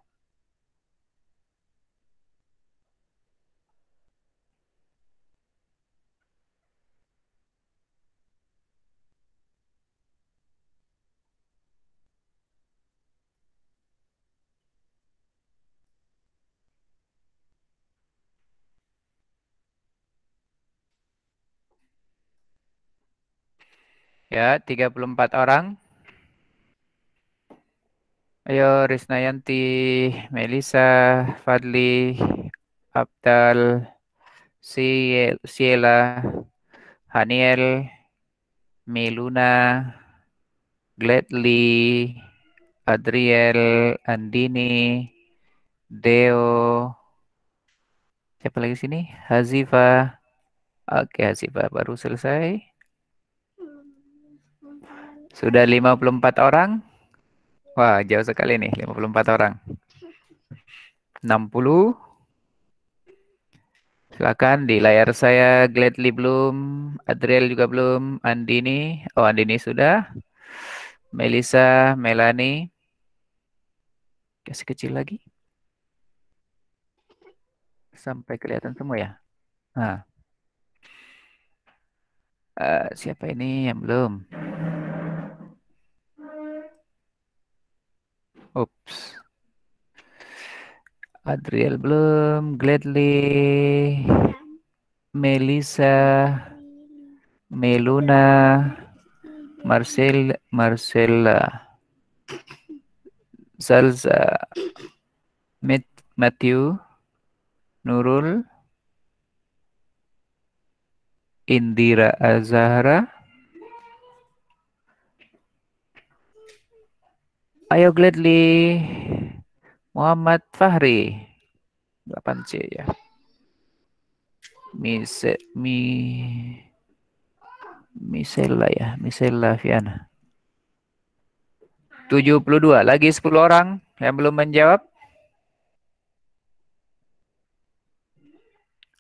Ya, 34 orang. Ayo, Risnayanti, Melisa, Fadli, Abdal, Siela, Haniel, Meluna, Gladly, Adriel, Andini, Deo, siapa lagi sini? Hazifa. Oke, Hazifa baru selesai. Sudah 54 orang. Wah, jauh sekali nih, 54 orang. 60. Silakan di layar saya Gladly belum, Adriel juga belum, Andini, oh Andini sudah, Melisa, Melani, kasih kecil lagi sampai kelihatan semua ya. Nah, siapa ini yang belum? Ups, Adriel belum, Gladly, Melisa, Meluna, Marcella, Salsa, Matthew, Nurul, Indira Azahra. Ayo Gladly, Muhammad Fahri, 8C ya. Misella ya, Misella Viana. 72, lagi 10 orang yang belum menjawab.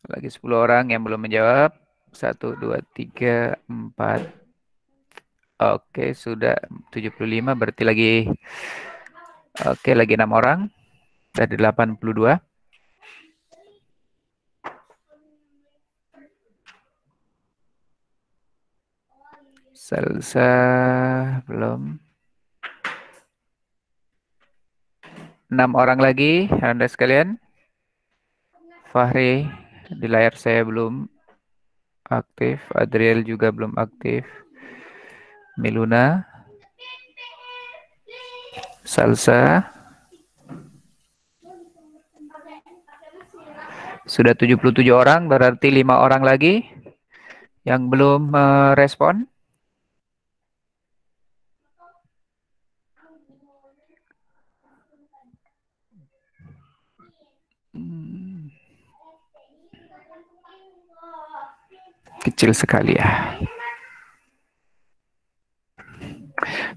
Lagi 10 orang yang belum menjawab. 1, 2, 3, 4. Oke, sudah 75, berarti lagi lagi 6 orang dari 82. Salsa belum. 6 orang lagi, Anda sekalian. Fahri di layar saya belum aktif, Adriel juga belum aktif. Miluna, Salsa, sudah 77 orang, berarti 5 orang lagi yang belum merespon. Kecil sekali ya.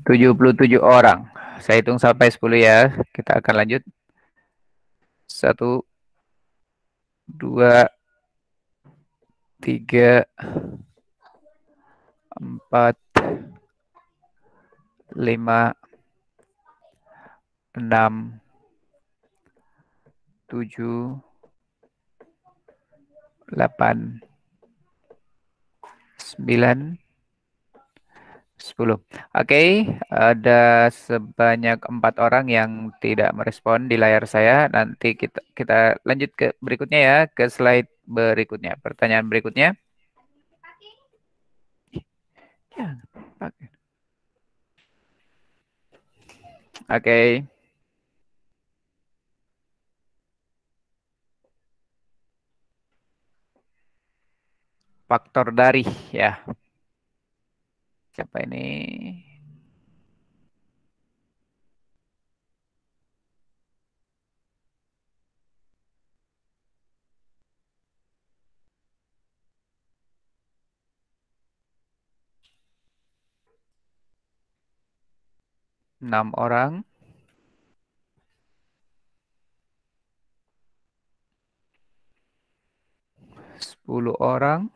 77 orang. Saya hitung sampai 10 ya. Kita akan lanjut. 1, 2, 3, 4, 5, 6, 7, 8, 9, 10. Oke, ada sebanyak 4 orang yang tidak merespon di layar saya. Nanti kita lanjut ke berikutnya ya, ke slide berikutnya. Pertanyaan berikutnya. Ya, oke. Faktor dari ya. Siapa ini? 6 orang. 10 orang.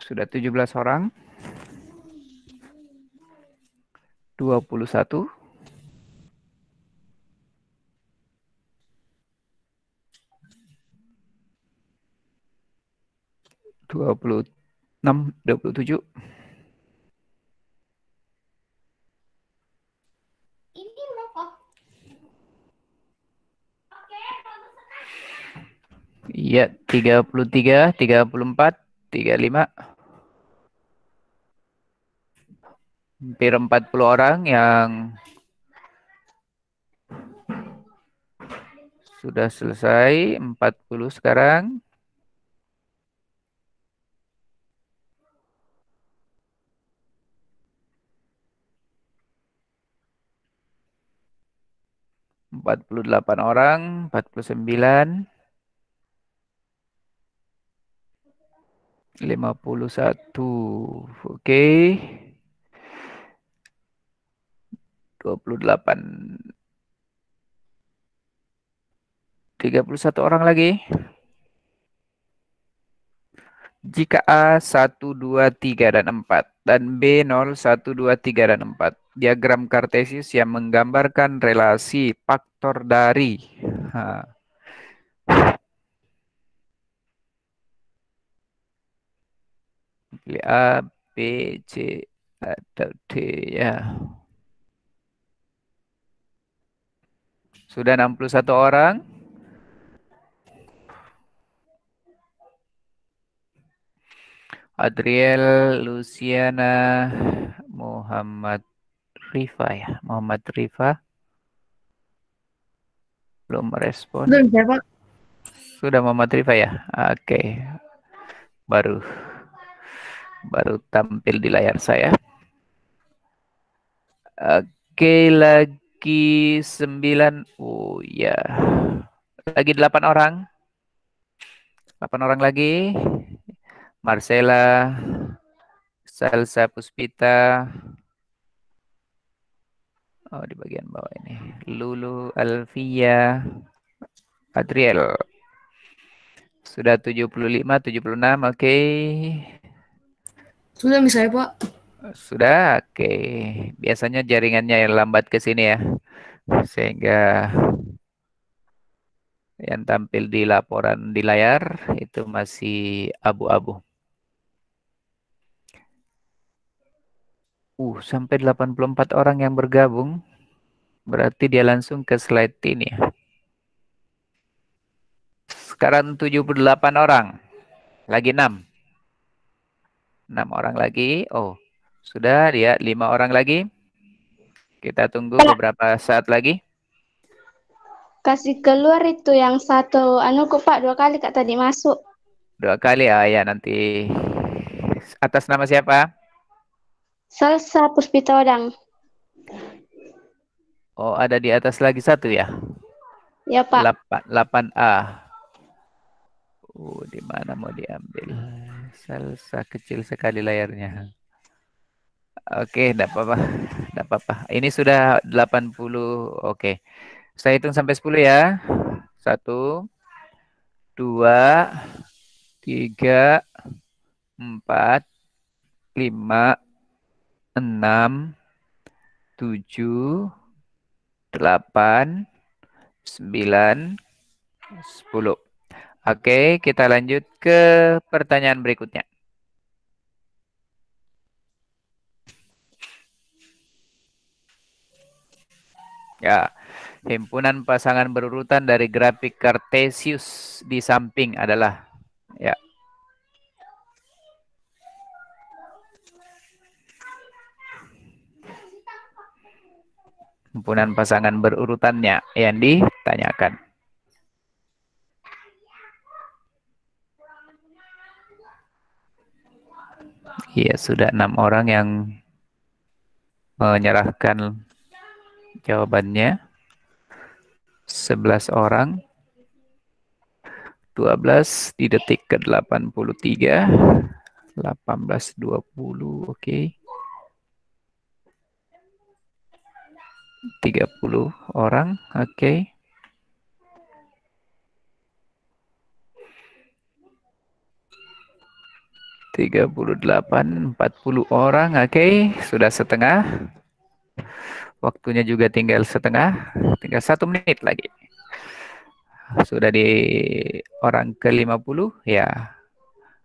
Sudah 17 orang. 21. 26, 27. Iya, 33, 34, 35. Hampir 40 orang yang sudah selesai. 40 sekarang. Empat puluh delapan orang, 49, 51. Oke. 28. 31 orang lagi. Jika A 1, 2, 3, dan 4 dan B 0, 1, 2, 3, dan 4. Diagram kartesius yang menggambarkan relasi faktor dari. Ha. Pilih A, B, C, atau D ya. Sudah 61 orang. Adriel, Luciana, Muhammad Rifa ya. Muhammad Rifa belum merespon. Sudah bisa, Pak. Sudah Muhammad Rifa ya. Oke. Baru tampil di layar saya. Oke, lagi 9. Oh ya. Lagi 8 orang. 8 orang lagi. Marcella, Salsa Puspita. Oh, di bagian bawah ini. Lulu, Alfia, Adriel. Sudah 75, 76. Oke. Sudah bisa, Pak. Sudah. Oke. Biasanya jaringannya yang lambat ke sini ya. Sehingga yang tampil di laporan di layar itu masih abu-abu. Sampai 84 orang yang bergabung. Berarti dia langsung ke slide ini ya. Sekarang 78 orang. Lagi 6. 6 orang lagi. Oh, sudah dia 5 orang lagi. Kita tunggu beberapa saat lagi. Kasih keluar itu yang satu anu kok Pak 2 kali Kak tadi masuk. 2 kali ya nanti. Atas nama siapa? Salsa Puspita Odang. Oh, ada di atas lagi satu ya. Ya Pak. 8A. Di mana mau diambil? Salsa kecil sekali layarnya. Oke, enggak apa-apa. Enggak apa-apa. Ini sudah 80. Oke. Saya hitung sampai 10 ya. 1, 2, 3, 4, 5, 6, 7, 8, 9, 10. Oke, kita lanjut ke pertanyaan berikutnya. Ya, himpunan pasangan berurutan dari grafik kartesius di samping adalah ya. Himpunan pasangan berurutannya yang ditanyakan. Iya, sudah 6 orang yang menyerahkan jawabannya. 11 orang. 12 di detik ke-83. 18.20, oke. 30 orang, oke. 38, 40 orang, oke. Sudah setengah. Waktunya juga tinggal setengah. Tinggal 1 menit lagi. Sudah di orang ke-50, ya.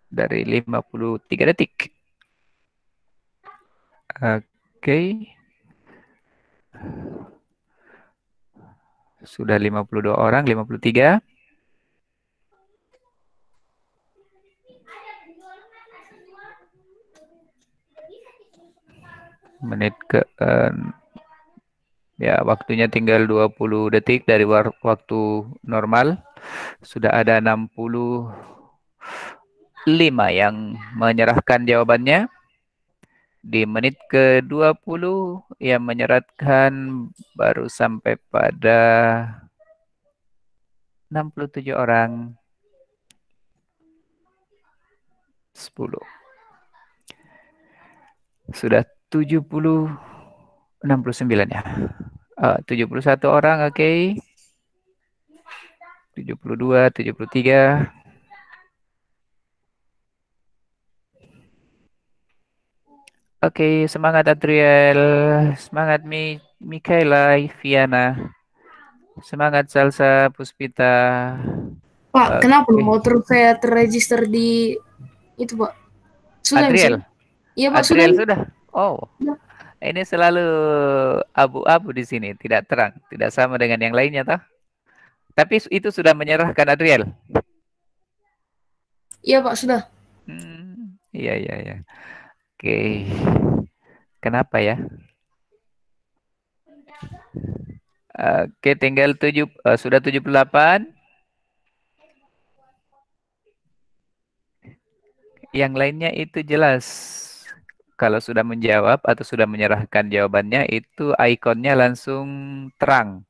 Dari 53 detik. Oke. Sudah 52 orang, 53. Menit ke ya, waktunya tinggal 20 detik dari waktu normal. Sudah ada 65 yang menyerahkan jawabannya. Di menit ke-20 yang menyerahkan baru sampai pada 67 orang. 10. Sudah 70 69 ya. 71 orang, oke. 72, 73. Oke, semangat Adriel. Semangat Mikaela, Viana. Semangat Salsa, Puspita. Pak, kenapa Oke. motor saya terregister di itu, Pak? Sudah Adriel. misalnya? Iya, Pak, sudah. Adriel sudah. Oh, ini selalu abu-abu di sini, tidak terang, tidak sama dengan yang lainnya, toh. Tapi itu sudah menyerahkan Adriel. Iya, Pak, sudah. Iya, iya, iya. Oke. Kenapa ya? Oke, tinggal sudah 78. Yang lainnya itu jelas. Kalau sudah menjawab atau sudah menyerahkan jawabannya, itu ikonnya langsung terang.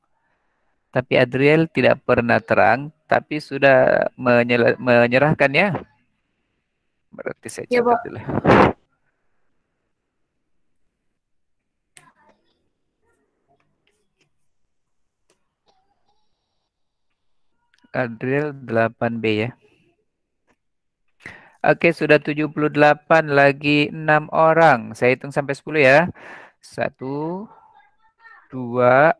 Tapi Adriel tidak pernah terang, tapi sudah menyerahkannya. Berarti saya Iya, catat Pak. dulu. Adriel 8B ya. Oke, sudah 78, lagi 6 orang. Saya hitung sampai 10 ya. 1, 2,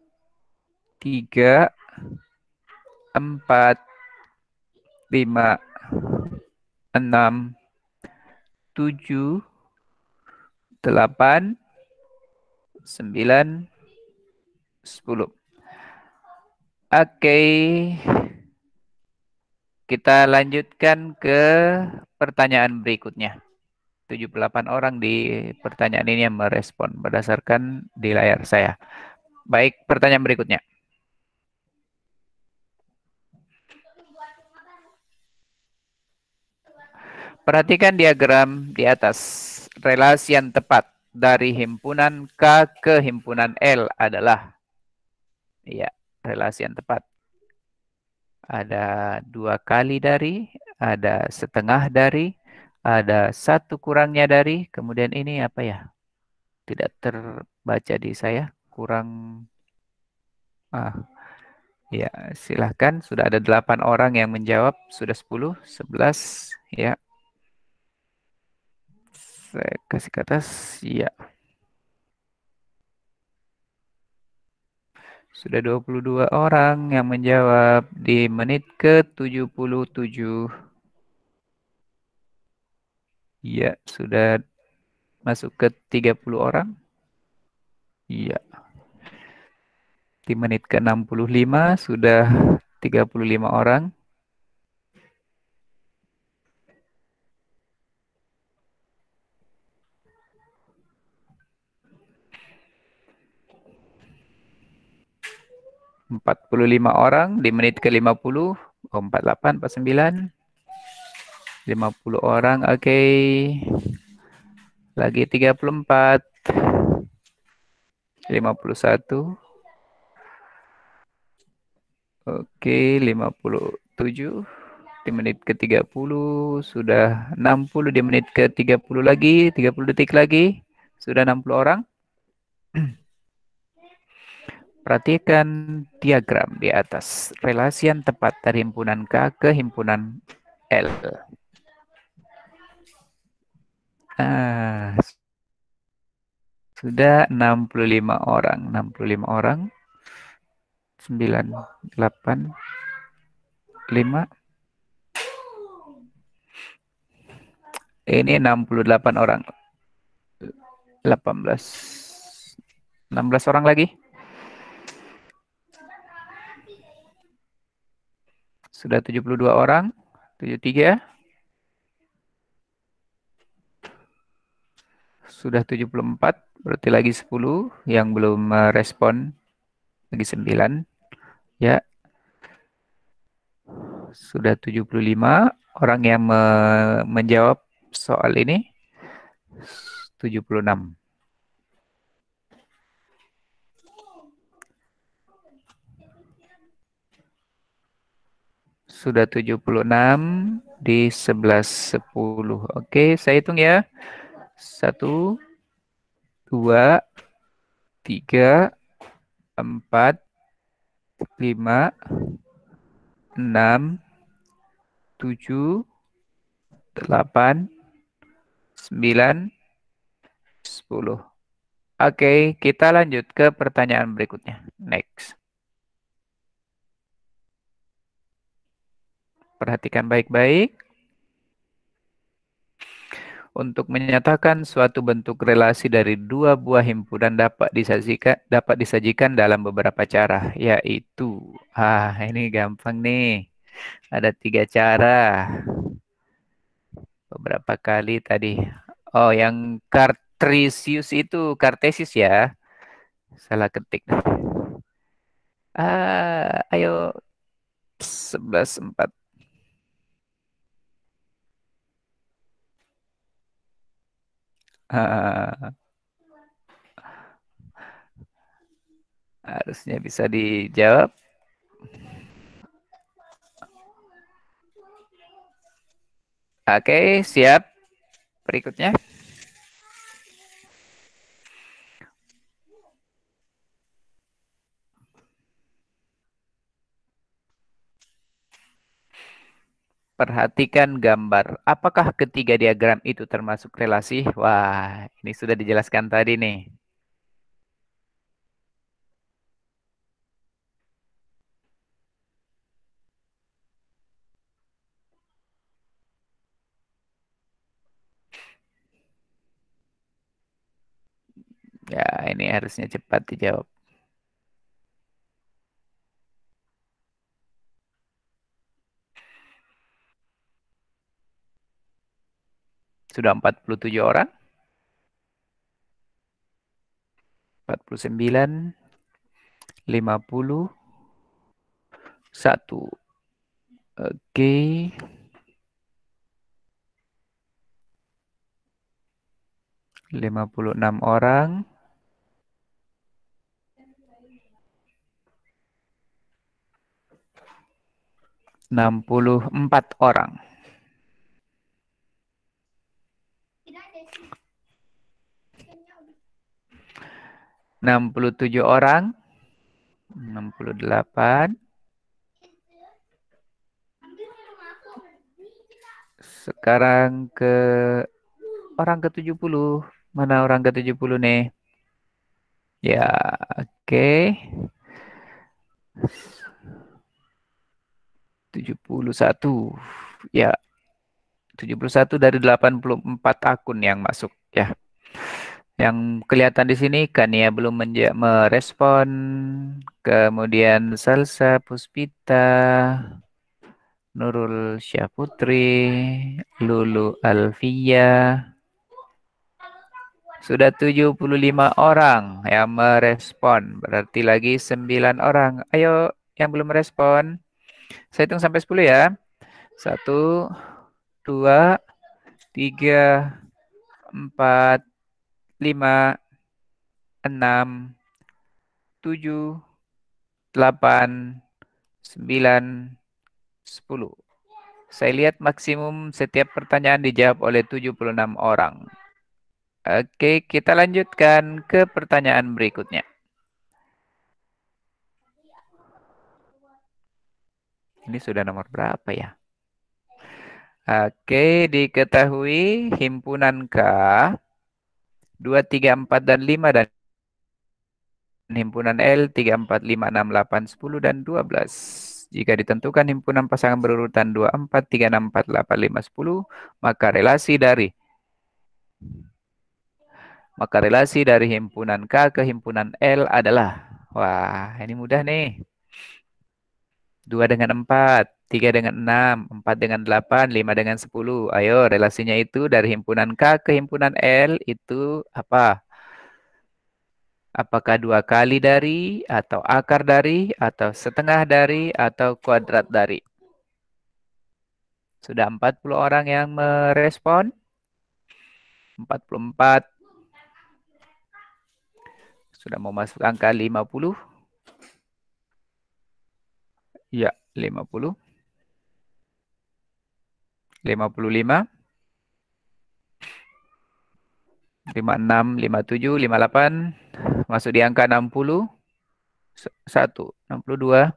3, 4, 5, 6, 7, 8, 9, 10. Oke. Kita lanjutkan ke pertanyaan berikutnya. 78 orang di pertanyaan ini yang merespon berdasarkan di layar saya. Baik, pertanyaan berikutnya. Perhatikan diagram di atas. Relasi yang tepat dari himpunan K ke himpunan L adalah, ya, relasi yang tepat. Ada 2 kali dari, ada setengah dari, ada 1 kurangnya dari, kemudian ini apa ya? Tidak terbaca di saya, kurang. Ya, silahkan. Sudah ada 8 orang yang menjawab, sudah 10, 11, ya. Saya kasih ke atas, ya. Sudah 22 orang yang menjawab di menit ke-77. Ya, sudah masuk ke 30 orang. Iya. Di menit ke-65 sudah 35 orang. ...45 orang di menit ke-50. 48, 49. 50 orang, oke. Lagi 34. 51. Oke, 57. Di menit ke-30 sudah 60, di menit ke-30 lagi, 30 detik lagi, sudah 60 orang. Perhatikan diagram di atas. Relasi yang tepat dari himpunan K ke himpunan L. Sudah 65 orang. 65 orang. 9, 8, 5. Ini 68 orang. 18. 16 orang lagi. Sudah 72 orang. 73. Sudah 74. Berarti lagi 10 yang belum respon. Lagi 9. Ya. Sudah 75 orang yang menjawab soal ini. 76. Sudah 76 di 11.10. Oke, saya hitung ya. 1, 2, 3, 4, 5, 6, 7, 8, 9, 10. Oke, kita lanjut ke pertanyaan berikutnya. Next. Perhatikan baik-baik. Untuk menyatakan suatu bentuk relasi dari dua buah himpunan dapat disajikan dalam beberapa cara, yaitu, ini gampang nih. Ada 3 cara. Beberapa kali tadi. Oh, yang Kartesius ya. Salah ketik. Ayo 11/4. Ah, harusnya bisa dijawab. Oke, siap. Berikutnya. Perhatikan gambar. Apakah ketiga diagram itu termasuk relasi? Wah, ini sudah dijelaskan tadi nih. Ya, ini harusnya cepat dijawab. Sudah 47 orang. 49. 51. Oke. 56 orang. 64 orang. 67 orang. 68. Sekarang ke orang ke-70. Mana orang ke-70 nih? Ya, oke. 71. Ya, 71 dari 84 akun yang masuk ya. Yang kelihatan di sini kan ya belum merespon. Kemudian Salsa Puspita, Nurul Syahputri, Lulu Alfia. Sudah 75 orang yang merespon. Berarti lagi 9 orang. Ayo yang belum merespon. Saya hitung sampai 10 ya. 1, 2, 3, 4, 5, 6, 7, 8, 9, 10. Saya lihat maksimum setiap pertanyaan dijawab oleh 76 orang. Oke, kita lanjutkan ke pertanyaan berikutnya. Ini sudah nomor berapa ya? Oke, diketahui himpunan K 2, 3, 4, dan 5 dan himpunan L 3, 4, 5, 6, 8, 10, dan 12. Jika ditentukan himpunan pasangan berurutan 2, 4, 3, 6, 4, 8, 5, 10, maka relasi dari himpunan K ke himpunan L adalah, wah ini mudah nih. 2 dengan 4, 3 dengan 6, 4 dengan 8, 5 dengan 10. Ayo, relasinya itu dari himpunan K ke himpunan L itu apa? Apakah 2 kali dari, atau akar dari, atau setengah dari, atau kuadrat dari? Sudah 40 orang yang merespon. 44. Sudah mau masuk angka 50. Ya, 50. 55. 56, 57, 58. Masuk di angka 60. 1, 62.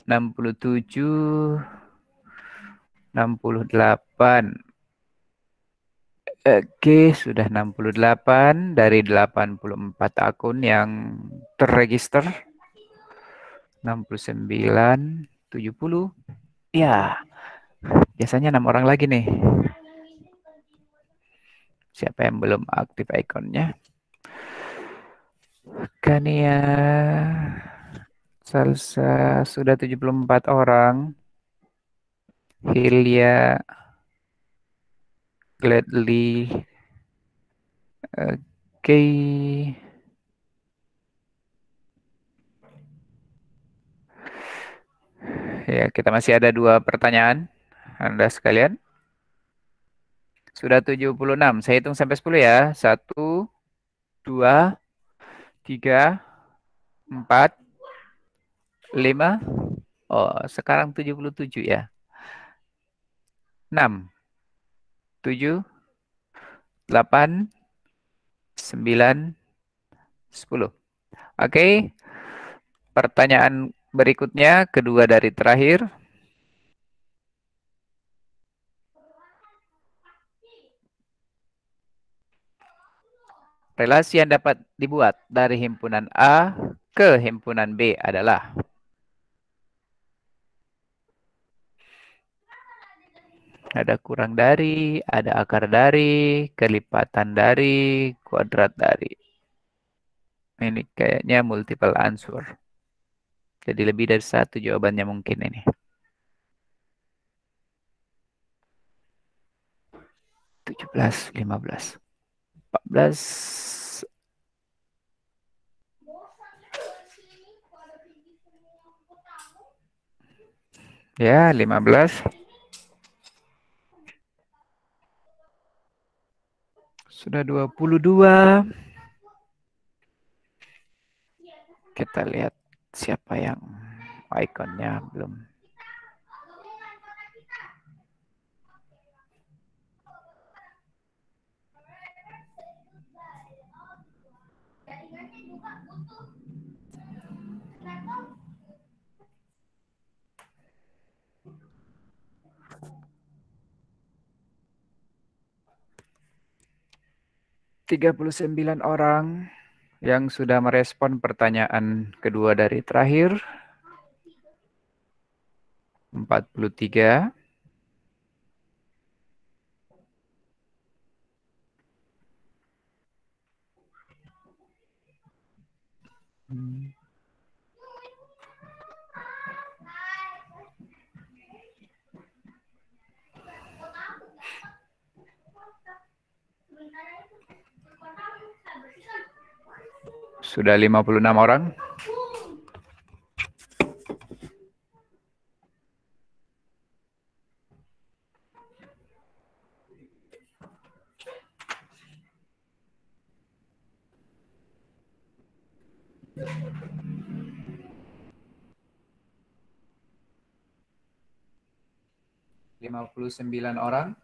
Enam puluh tujuh, 68. Oke, sudah 68 dari 84 akun yang terregister. 69, 70. Ya, biasanya 6 orang lagi nih. Siapa yang belum aktif ikonnya? Kania, Salsa, sudah 74 orang. Hilya, Gladly, oke. Ya, kita masih ada 2 pertanyaan. Anda sekalian. Sudah 76. Saya hitung sampai 10 ya. 1, 2, 3, 4, 5. Oh, sekarang 77 ya. 6, 7, 8, 9, 10. Oke. Pertanyaan berikutnya, kedua dari terakhir. Relasi yang dapat dibuat dari himpunan A ke himpunan B adalah ada kurang dari, ada akar dari, kelipatan dari, kuadrat dari. Ini kayaknya multiple answer. Jadi lebih dari 1 jawabannya mungkin ini. 17, 15, 14. Ya, 15. Sudah 22. Kita lihat siapa yang ikonnya belum. Tiga 39 orang yang sudah merespon pertanyaan kedua dari terakhir. 43. Sudah 56 orang. Lima puluh 59 orang.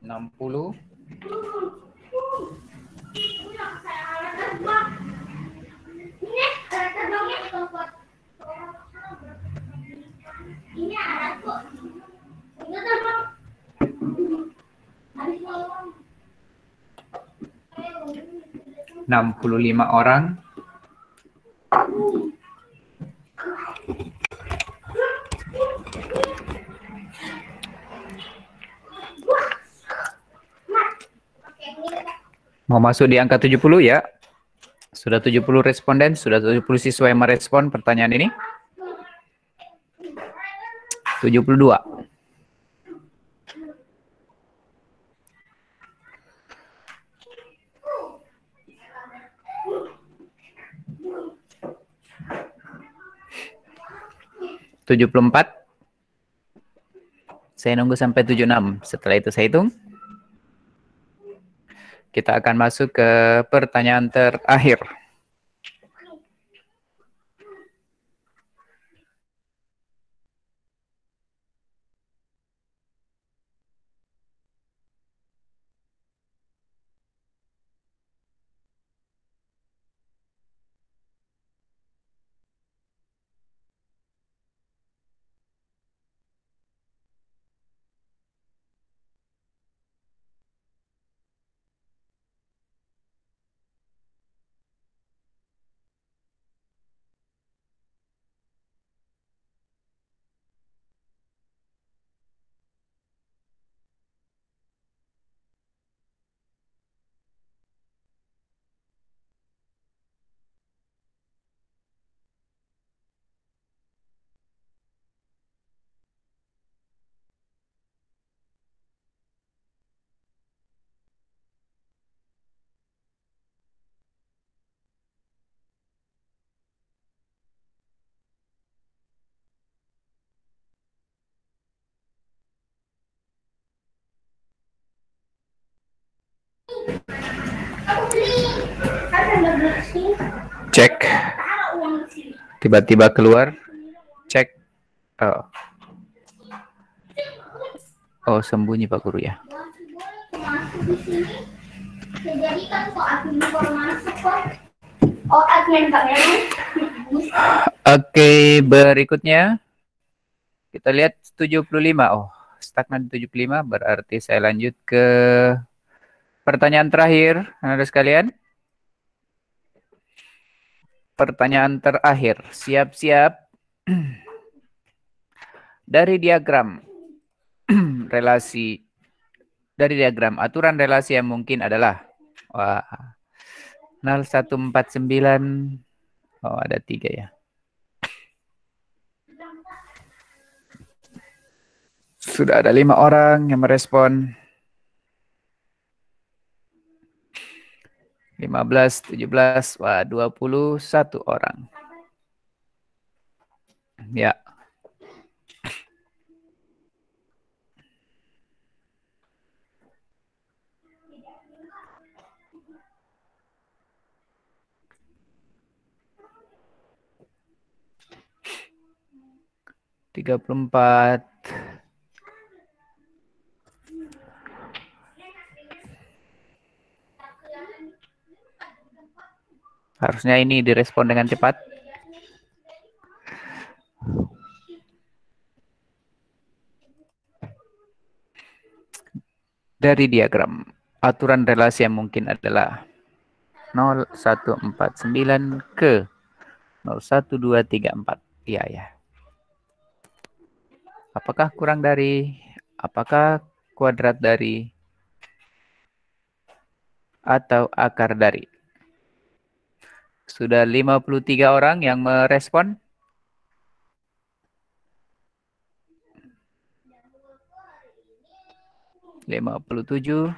60. Enam puluh 65 orang. Mau masuk di angka 70 ya. Sudah 70 responden, sudah 70 siswa yang merespon pertanyaan ini. 72. Saya nunggu sampai 76. Setelah itu saya hitung. kita akan masuk ke pertanyaan terakhir. Cek. Tiba-tiba keluar. Cek. Oh, sembunyi Pak Guru ya. Oke, berikutnya kita lihat 75. Oh, stagnan 75, berarti saya lanjut ke pertanyaan terakhir, anak-anak sekalian. Pertanyaan terakhir, siap-siap. Dari diagram relasi, dari diagram aturan relasi yang mungkin adalah 0149. Oh, ada 3 ya. Sudah ada 5 orang yang merespon. 15, 17, 21 orang. Ya. Tiga puluh 34. Harusnya ini direspon dengan cepat. Dari diagram, aturan relasi yang mungkin adalah 0149 ke 01234. Iya ya. Apakah kurang dari? Apakah kuadrat dari? Atau akar dari? Sudah 53 orang yang merespon. 57.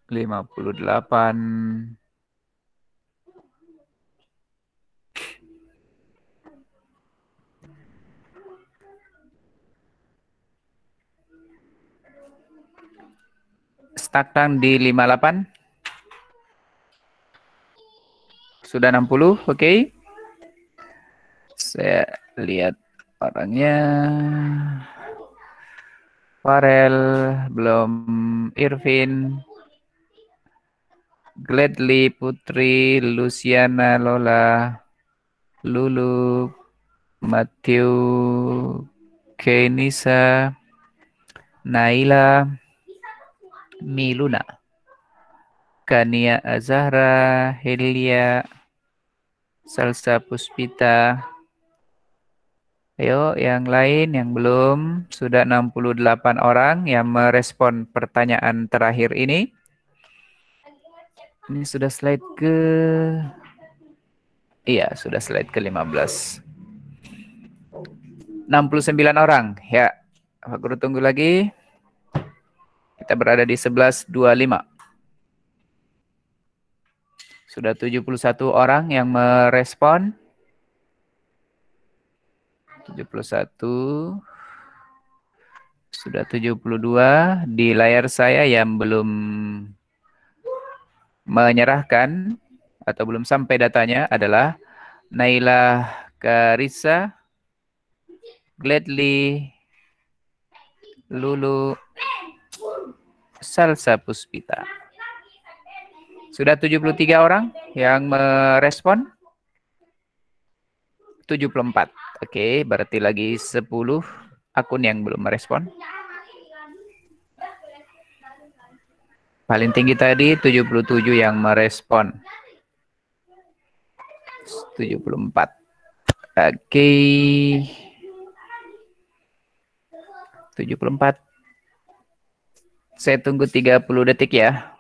58. Stagnan di 58. Sudah 60, oke. Saya lihat orangnya. Farel, belum. Irvin, Gladly, Putri, Luciana, Lola, Lulu, Matthew, Kenisa, Naila, Miluna, Kania Azahra, Helia, Salsa Puspita. Ayo, yang lain yang belum. Sudah 68 orang yang merespon pertanyaan terakhir ini. Ini sudah slide ke... Iya, sudah slide ke 15. 69 orang. Ya, Pak Guru tunggu lagi. Kita berada di 11.25. Sudah 71 orang yang merespon. 71. Sudah 72. Di layar saya yang belum menyerahkan atau belum sampai datanya adalah Naila Karissa, Gladly, Lulu, Salsa Puspita. Sudah 73 orang yang merespon. 74. Oke, berarti lagi 10 akun yang belum merespon. Paling tinggi tadi 77 yang merespon. 74. Oke. 74. Saya tunggu 30 detik ya.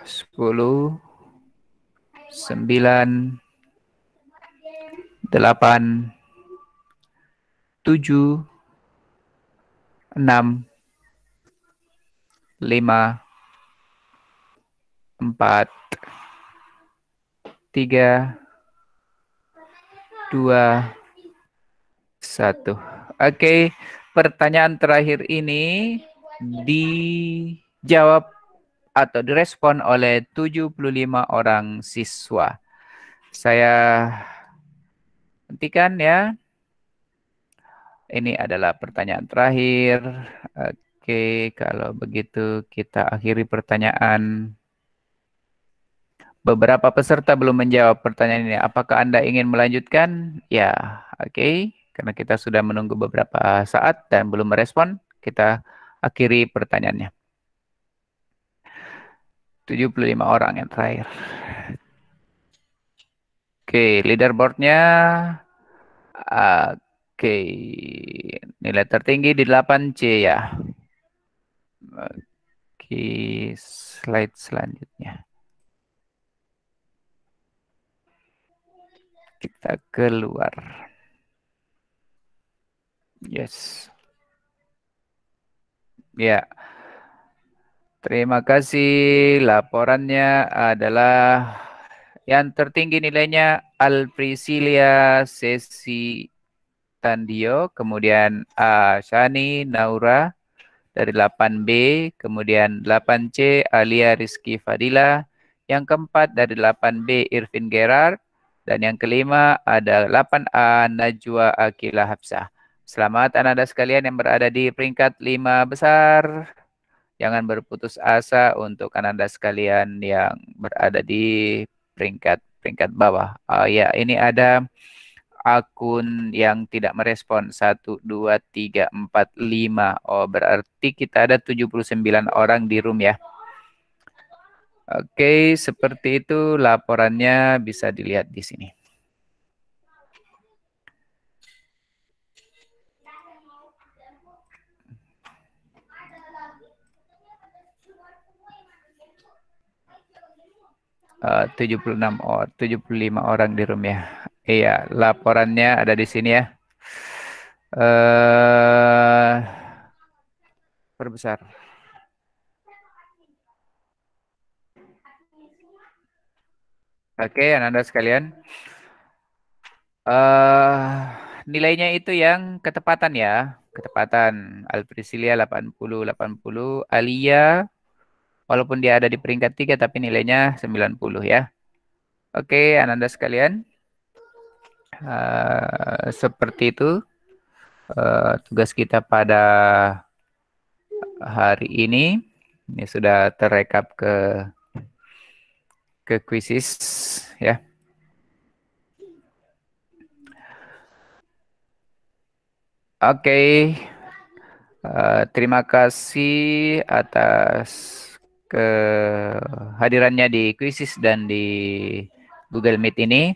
Sepuluh, 9, 8, 7, 6, 5, 4, 3, 2, 1. Oke, pertanyaan terakhir ini dijawab atau direspon oleh 75 orang siswa. Saya hentikan ya. Ini adalah pertanyaan terakhir. Oke, kalau begitu kita akhiri pertanyaan. Beberapa peserta belum menjawab pertanyaan ini. Apakah Anda ingin melanjutkan? Ya, oke. Karena kita sudah menunggu beberapa saat dan belum merespon, kita akhiri pertanyaannya. 75 orang yang terakhir. Oke, leaderboardnya. Oke, nilai tertinggi di 8C ya. Oke, slide selanjutnya. Kita keluar. Yes. Ya. Terima kasih. Laporannya adalah yang tertinggi nilainya Alprisilia Sesi Tandio, kemudian Shani Naura dari 8B, kemudian 8C Alia Rizky Fadila, yang keempat dari 8B Irvin Gerard, dan yang kelima ada 8A Najwa Akila Hafsah. Selamat anak-anak sekalian yang berada di peringkat 5 besar. Jangan berputus asa untuk anak-anak sekalian yang berada di peringkat bawah. Ya, ini ada akun yang tidak merespon. 1, 2, 3, 4, 5. Oh, berarti kita ada 79 orang di room ya. Oke, seperti itu laporannya bisa dilihat di sini. Uh, 75 orang di room ya. Iya, laporannya ada di sini ya. Perbesar. Oke, anak-anak sekalian. Nilainya itu yang ketepatan ya. Ketepatan. Alprisilia 80, 80. Alia, walaupun dia ada di peringkat 3, tapi nilainya 90 ya. Oke, anak-anak sekalian. Seperti itu tugas kita pada hari ini. Ini sudah terekap ke kuisis ya. Oke. Terima kasih atas kehadirannya di kuisis dan di Google Meet ini.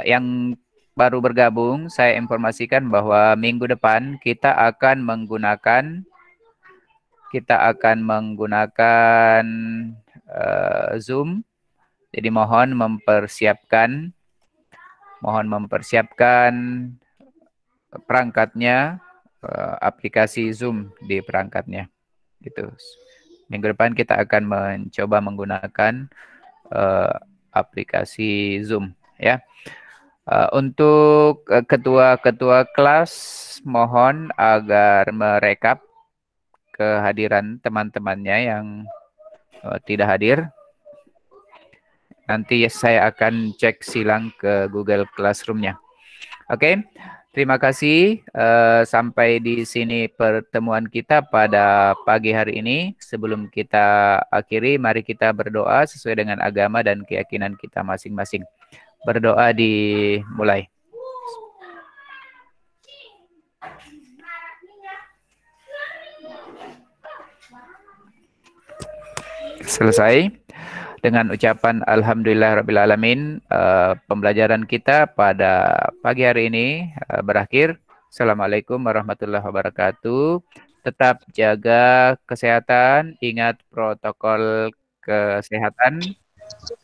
Yang baru bergabung, saya informasikan bahwa minggu depan kita akan menggunakan Zoom. Jadi mohon mempersiapkan perangkatnya, aplikasi Zoom di perangkatnya. Gitu. Minggu depan kita akan mencoba menggunakan aplikasi Zoom, ya. Untuk ketua-ketua kelas, mohon agar merekap kehadiran teman-temannya yang tidak hadir. Nanti saya akan cek silang ke Google Classroom-nya. Oke, terima kasih. Sampai di sini pertemuan kita pada pagi hari ini. Sebelum kita akhiri, mari kita berdoa sesuai dengan agama dan keyakinan kita masing-masing. Berdoa dimulai. Selesai. Dengan ucapan Alhamdulillahirrabbilalamin, pembelajaran kita pada pagi hari ini berakhir. Assalamualaikum warahmatullahi wabarakatuh. Tetap jaga kesehatan, ingat protokol kesehatan.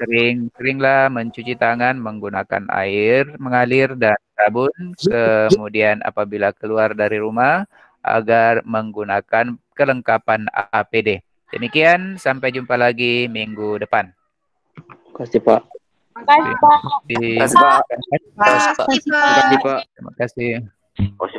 Sering-seringlah mencuci tangan menggunakan air mengalir dan sabun. Kemudian apabila keluar dari rumah, agar menggunakan kelengkapan APD. Demikian, sampai jumpa lagi minggu depan. Terima kasih, Pak. Terima kasih, Pak. Terima kasih, Pak. Terima kasih.